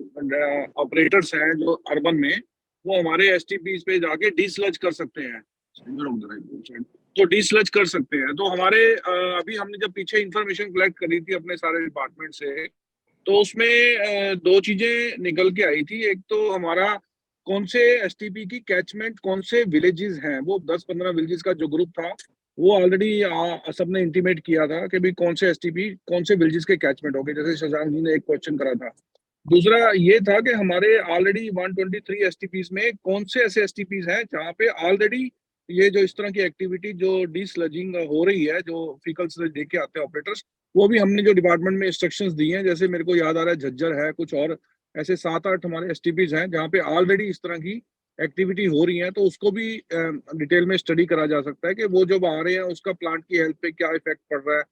ऑपरेटर्स हैं जो अर्बन में, वो हमारे एसटीपीज पे जाके डीस्लज कर सकते हैं, तो डीस्लज कर सकते हैं। तो हमारे अभी हमने जब पीछे इंफॉर्मेशन कलेक्ट करी थी अपने सारे डिपार्टमेंट से, तो उसमें दो चीजें निकल के आई थी। एक तो हमारा कौन से एसटीपी की कैचमेंट कौन से विलेजेस हैं, वो 10-15 विलेजेस का जो ग्रुप था वो ऑलरेडी सबने इंटीमेट किया था कि भाई कौन से एसटीपी कौन से विलेजेस के कैचमेंट हो गए, जैसे शशांक जी ने एक क्वेश्चन करा था। दूसरा ये था कि हमारे ऑलरेडी 123 एसटीपीज में कौन से ऐसे एसटीपीज हैं जहाँ पे ऑलरेडी ये जो इस तरह की एक्टिविटी जो डीस्लजिंग हो रही है, जो फीकल स्लज लेके आते हैं ऑपरेटर्स, वो भी हमने जो डिपार्टमेंट में इंस्ट्रक्शंस दी हैं, जैसे मेरे को याद आ रहा है झज्जर है, कुछ और ऐसे 7-8 हमारे एसटीपीज हैं जहाँ पे ऑलरेडी इस तरह की एक्टिविटी हो रही है, तो उसको भी डिटेल में स्टडी करा जा सकता है कि वो जब आ रहे हैं उसका प्लांट की हेल्थ पे क्या इफेक्ट पड़ रहा है,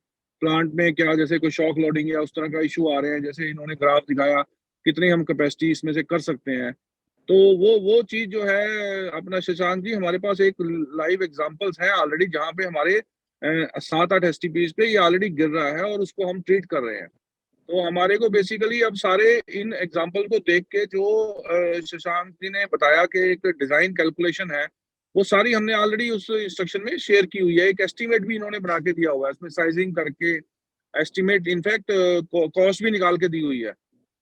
प्लांट में क्या जैसे कोई शॉक लोडिंग या उस तरह का इशू आ रहे हैं, जैसे इन्होंने ग्राफ दिखाया कितनी हम कैपेसिटी इसमें से कर सकते हैं। तो वो चीज जो है अपना शशांक जी, हमारे पास एक लाइव एग्जांपल्स है ऑलरेडी जहाँ पे हमारे 7-8 एसटीपीज पे ये ऑलरेडी गिर रहा है और उसको हम ट्रीट कर रहे हैं। तो हमारे को बेसिकली अब सारे इन एग्जांपल को देख के जो शशांक जी ने बताया कि एक डिजाइन कैलकुलेशन है, वो सारी हमने ऑलरेडी उस इंस्ट्रक्शन में शेयर की हुई है। एक एस्टिमेट भी इन्होंने बना के दिया हुआ है, इसमें साइजिंग करके एस्टिमेट, इनफैक्ट कॉस्ट भी निकाल के दी हुई है।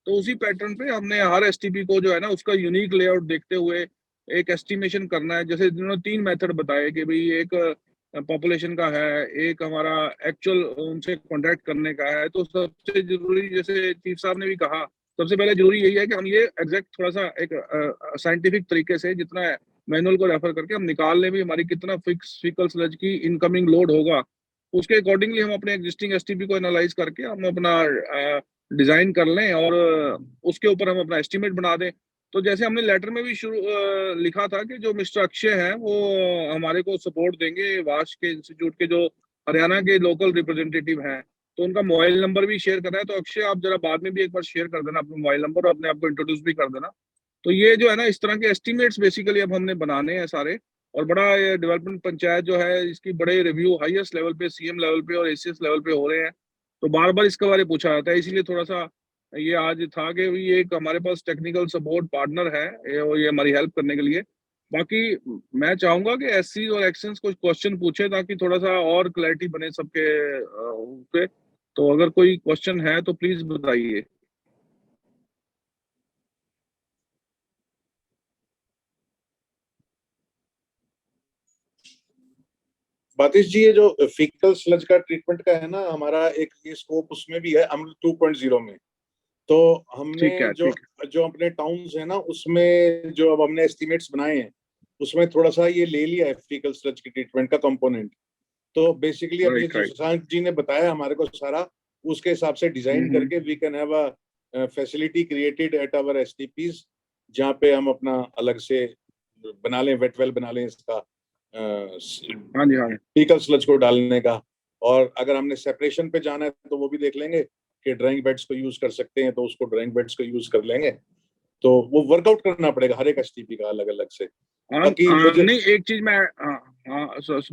तो उसी पैटर्न पे हमने हर एसटीपी को जो है ना उसका यूनिक लेआउट देखते हुए एक एस्टिमेशन करना है। जैसे इन्होंने 3 मेथड बताए कि भाई एक पॉपुलेशन का है, एक हमारा एक्चुअल उनसे कॉन्टैक्ट करने का है। तो सबसे जरूरी, जैसे चीफ साहब ने भी कहा, सबसे पहले जरूरी यही है कि हम ये एग्जैक्ट थोड़ा सा एक साइंटिफिक तरीके से जितना मैनुअल को रेफर करके हम निकाल लें भी हमारी कितना फिक्स फीकल स्लज की इनकमिंग लोड होगा, उसके अकॉर्डिंगली हम अपने एग्जिस्टिंग एसटीपी को एनालाइज करके हम अपना डिजाइन कर लें और उसके ऊपर हम अपना एस्टिमेट बना दें। तो जैसे हमने लेटर में भी लिखा था कि जो मिस्टर अक्षय हैं वो हमारे को सपोर्ट देंगे, वाश के इंस्टीट्यूट के जो हरियाणा के लोकल रिप्रेजेंटेटिव हैं, तो उनका मोबाइल नंबर भी शेयर करना है। तो अक्षय आप जरा बाद में भी एक बार शेयर कर देना अपना मोबाइल नंबर और अपने आप को इंट्रोड्यूस भी कर देना। तो ये जो है ना इस तरह के एस्टिमेट्स बेसिकली अब हमने बनाने हैं सारे, और बड़ा ये डेवलपमेंट पंचायत जो है इसकी बड़े रिव्यू हाईएस्ट लेवल पे, सीएम लेवल पे और एसीएस लेवल पे हो रहे हैं। तो बार बार इसके बारे में पूछा जाता है, इसीलिए थोड़ा सा ये आज था कि ये एक हमारे पास टेक्निकल सपोर्ट पार्टनर है ये हमारी हेल्प करने के लिए। बाकी मैं चाहूंगा कि एससी और एक्शंस कुछ क्वेश्चन पूछे ताकि थोड़ा सा और क्लैरिटी बने सबके पे। तो अगर कोई क्वेश्चन है तो प्लीज बताइए। बातिश जी, ये जो फीकल स्लज का ट्रीटमेंट का है ना, हमारा एक ये स्कोप उसमें भी है अमृत 2.0 में। तो हमने ठीक है, जो अपने टाउन्स है ना, उसमें जो अब हमने एस्टिमेट्स बनाए हैं, उसमें थोड़ा सा ये ले लिया है फीकल स्लज की ट्रीटमेंट का कंपोनेंट। तो बेसिकली अब ये Right, जो right. शशांक जी ने बताया हमारे को सारा, उसके हिसाब से डिजाइन हम्म। करके we can have a facility created at our STPs, जहाँ पे हम अपना अलग से बना लें, वेट वेल बना लें इसका, हाँ जी, हाँ जी। फीकल स्लज को डालने का। और अगर हमने सेपरेशन पे जाना है तो वो भी देख लेंगे कि ड्राइंग बेड्स को यूज कर सकते हैं, तो उसको ड्राइंग बेड्स को यूज कर लेंगे। तो वो वर्कआउट करना पड़ेगा हर एक एसटीपी का अलग अलग से। बाकी वो जो- नहीं, एक चीज मैं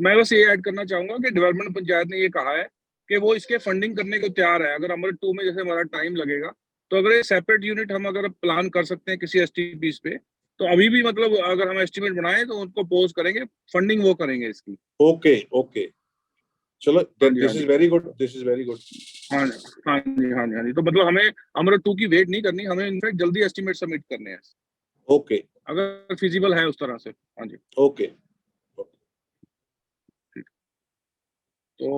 मैं बस ये ऐड करना चाहूंगा कि डेवलपमेंट पंचायत ने ये कहा है कि वो इसके फंडिंग करने को तैयार है। अगर अमृत 2 में जैसे हमारा टाइम लगेगा, तो अगर ये सेपरेट यूनिट हम अगर प्लान कर सकते हैं किसी एसटीपीस पे, तो अभी भी मतलब अगर हम एस्टिमेट बनाए तो उनको पोज करेंगे, फंडिंग वो करेंगे इसकी। ओके ओके, चलो, हाँ जी, हाँ दिस इज जी। Very good, this is very good. हाँ जी, हाँ जी, हाँ जी, हाँ जी। तो मतलब हमें अमृत 2 की वेट नहीं करनी, हमें इनफैक्ट जल्दी एस्टिमेट सबमिट करने हैं, ओके अगर फिजिबल है उस तरह से। हाँ जी। ओके। तो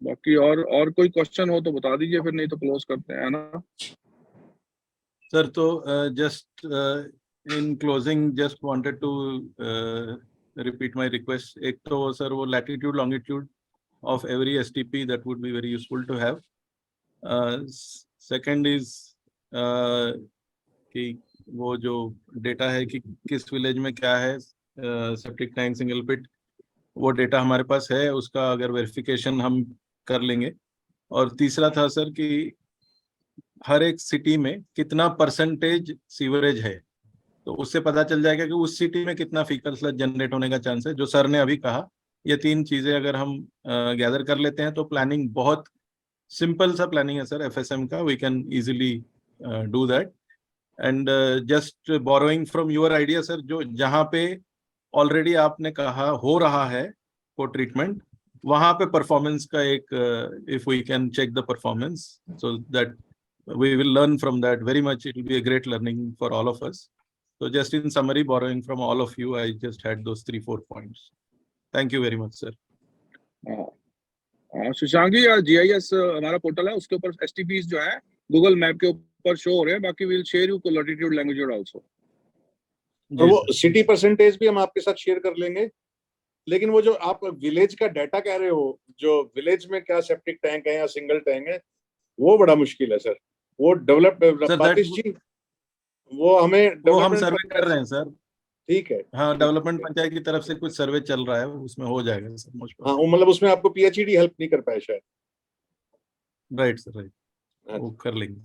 बाकी और कोई क्वेश्चन हो तो बता दीजिए, फिर नहीं तो क्लोज करते हैं, है ना? Sir, so just in closing, just wanted to repeat my request. एक तो sir वो latitude longitude of every STP, that would be very useful to have. Second is कि वो जो डेटा है कि किस विलेज में क्या है सेप्टिक टैंक सिंगल पिट, वो डेटा हमारे पास है, उसका अगर वेरिफिकेशन हम कर लेंगे। और तीसरा था सर कि हर एक सिटी में कितना परसेंटेज सीवरेज है, तो उससे पता चल जाएगा कि उस सिटी में कितना फीकल स्लज जनरेट होने का चांस है, जो सर ने अभी कहा। ये 3 चीजें अगर हम गैदर कर लेते हैं तो प्लानिंग बहुत सिंपल सा प्लानिंग है सर एफएसएम का, we can easily do that. And just borrowing from your idea sir, जो जहाँ पे ऑलरेडी आपने कहा हो रहा है को ट्रीटमेंट, वहां पे परफॉर्मेंस का एक if we can check the performance, so that we will learn from that very much. It will be a great learning for all of us. So just in summary, borrowing from all of you, I just had those 3-4 points. Thank you very much, sir. Shashank ji, GIS हमारा portal है, उसके ऊपर एसटीपीस जो है Google map के ऊपर show हो रहे हैं। बाकी will share you latitude language also. और वो सिटी परसेंटेज भी हम आपके साथ शेयर कर लेंगे। लेकिन वो जो आप विलेज का डाटा कह रहे हो, जो विलेज में क्या सेप्टिक टैंक है या सिंगल टैंक है, वो बड़ा मुश्किल है सर। वो डेवलप पातिश जी, वो हमें वो हम सर्वे कर रहे हैं सर। ठीक है, हाँ, डेवलपमेंट पंचायत की तरफ से कुछ सर्वे चल रहा है, उसमें हो जाएगा सर मुझ पर। हाँ, वो मतलब उसमें आपको पीएचईडी हेल्प नहीं कर पाया शायद। राइट सर, राइट, वो कर लेंगे।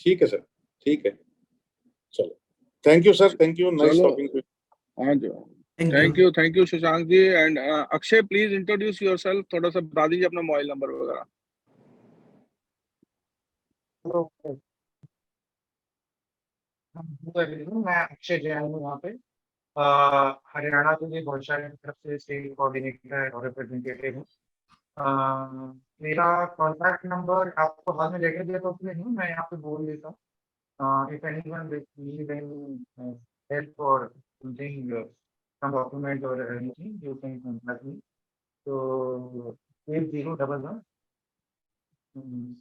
ठीक है सर, ठीक है, चलो, thank you sir, thank you, nice talking to you. हाँ जी, thank you Shashank ji. And Akshay, please introduce yourself, थोड़ा सा बता दीजिए अपना मोबाइल नंबर वगैरह। मैं अक्षय जैन हूँ यहाँ पे। हरियाणा के लिए बहुत सारे तरफ से स्टेट कोऑर्डिनेटर और रिप्रेजेंटेटिव हूँ। मेरा कॉन्टैक्ट नंबर आपको हाल में लेकर दिया तो उसमें नहीं, मैं यहाँ पे बोल देता हूँ। If anyone needs any help और समथिंग, सम डॉक्यूमेंट और anything, you can contact me. तो 8011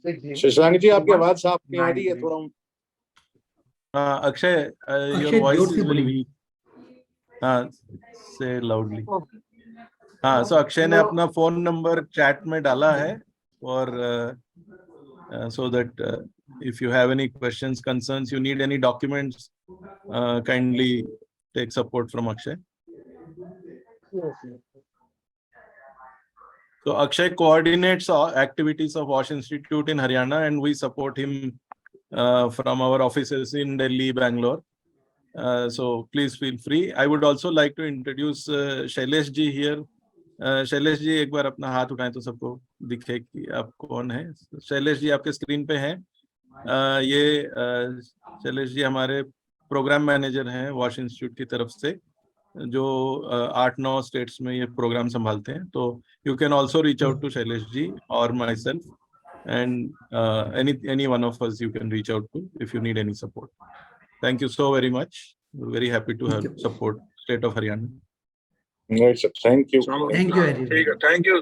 60। शशांक जी, आपकी आवाज साफ नहीं आ रही है, थोड़ा हाँ Akshay, your voice is very weak. हाँ, से लाउडली। हाँ, सो अक्षय ने अपना फोन नंबर चैट में डाला है, और so that if you have any questions, concerns, you need any documents, kindly take support from Akshay. So Akshay coordinates activities of Wash Institute in Haryana, and we support him from our offices in Delhi, Bangalore. So please feel free. I would also like to introduce Shailesh ji here. Shailesh ji, एक बार अपना हाथ उठाएं तो सबको दिखे कि आप कौन है। शैलेश जी आपके स्क्रीन पे हैं। ये शैलेश जी हमारे प्रोग्राम मैनेजर हैं वॉश इंस्टीट्यूट की तरफ से, जो 8-9 स्टेट्स में ये प्रोग्राम संभालते हैं। तो you can also reach out to Shailesh ji और myself, and any one of us you can reach out to if you need any support. Thank you so very much, very happy to have support state of Haryana. Right, sir. Thank you. ठीक है, thank you.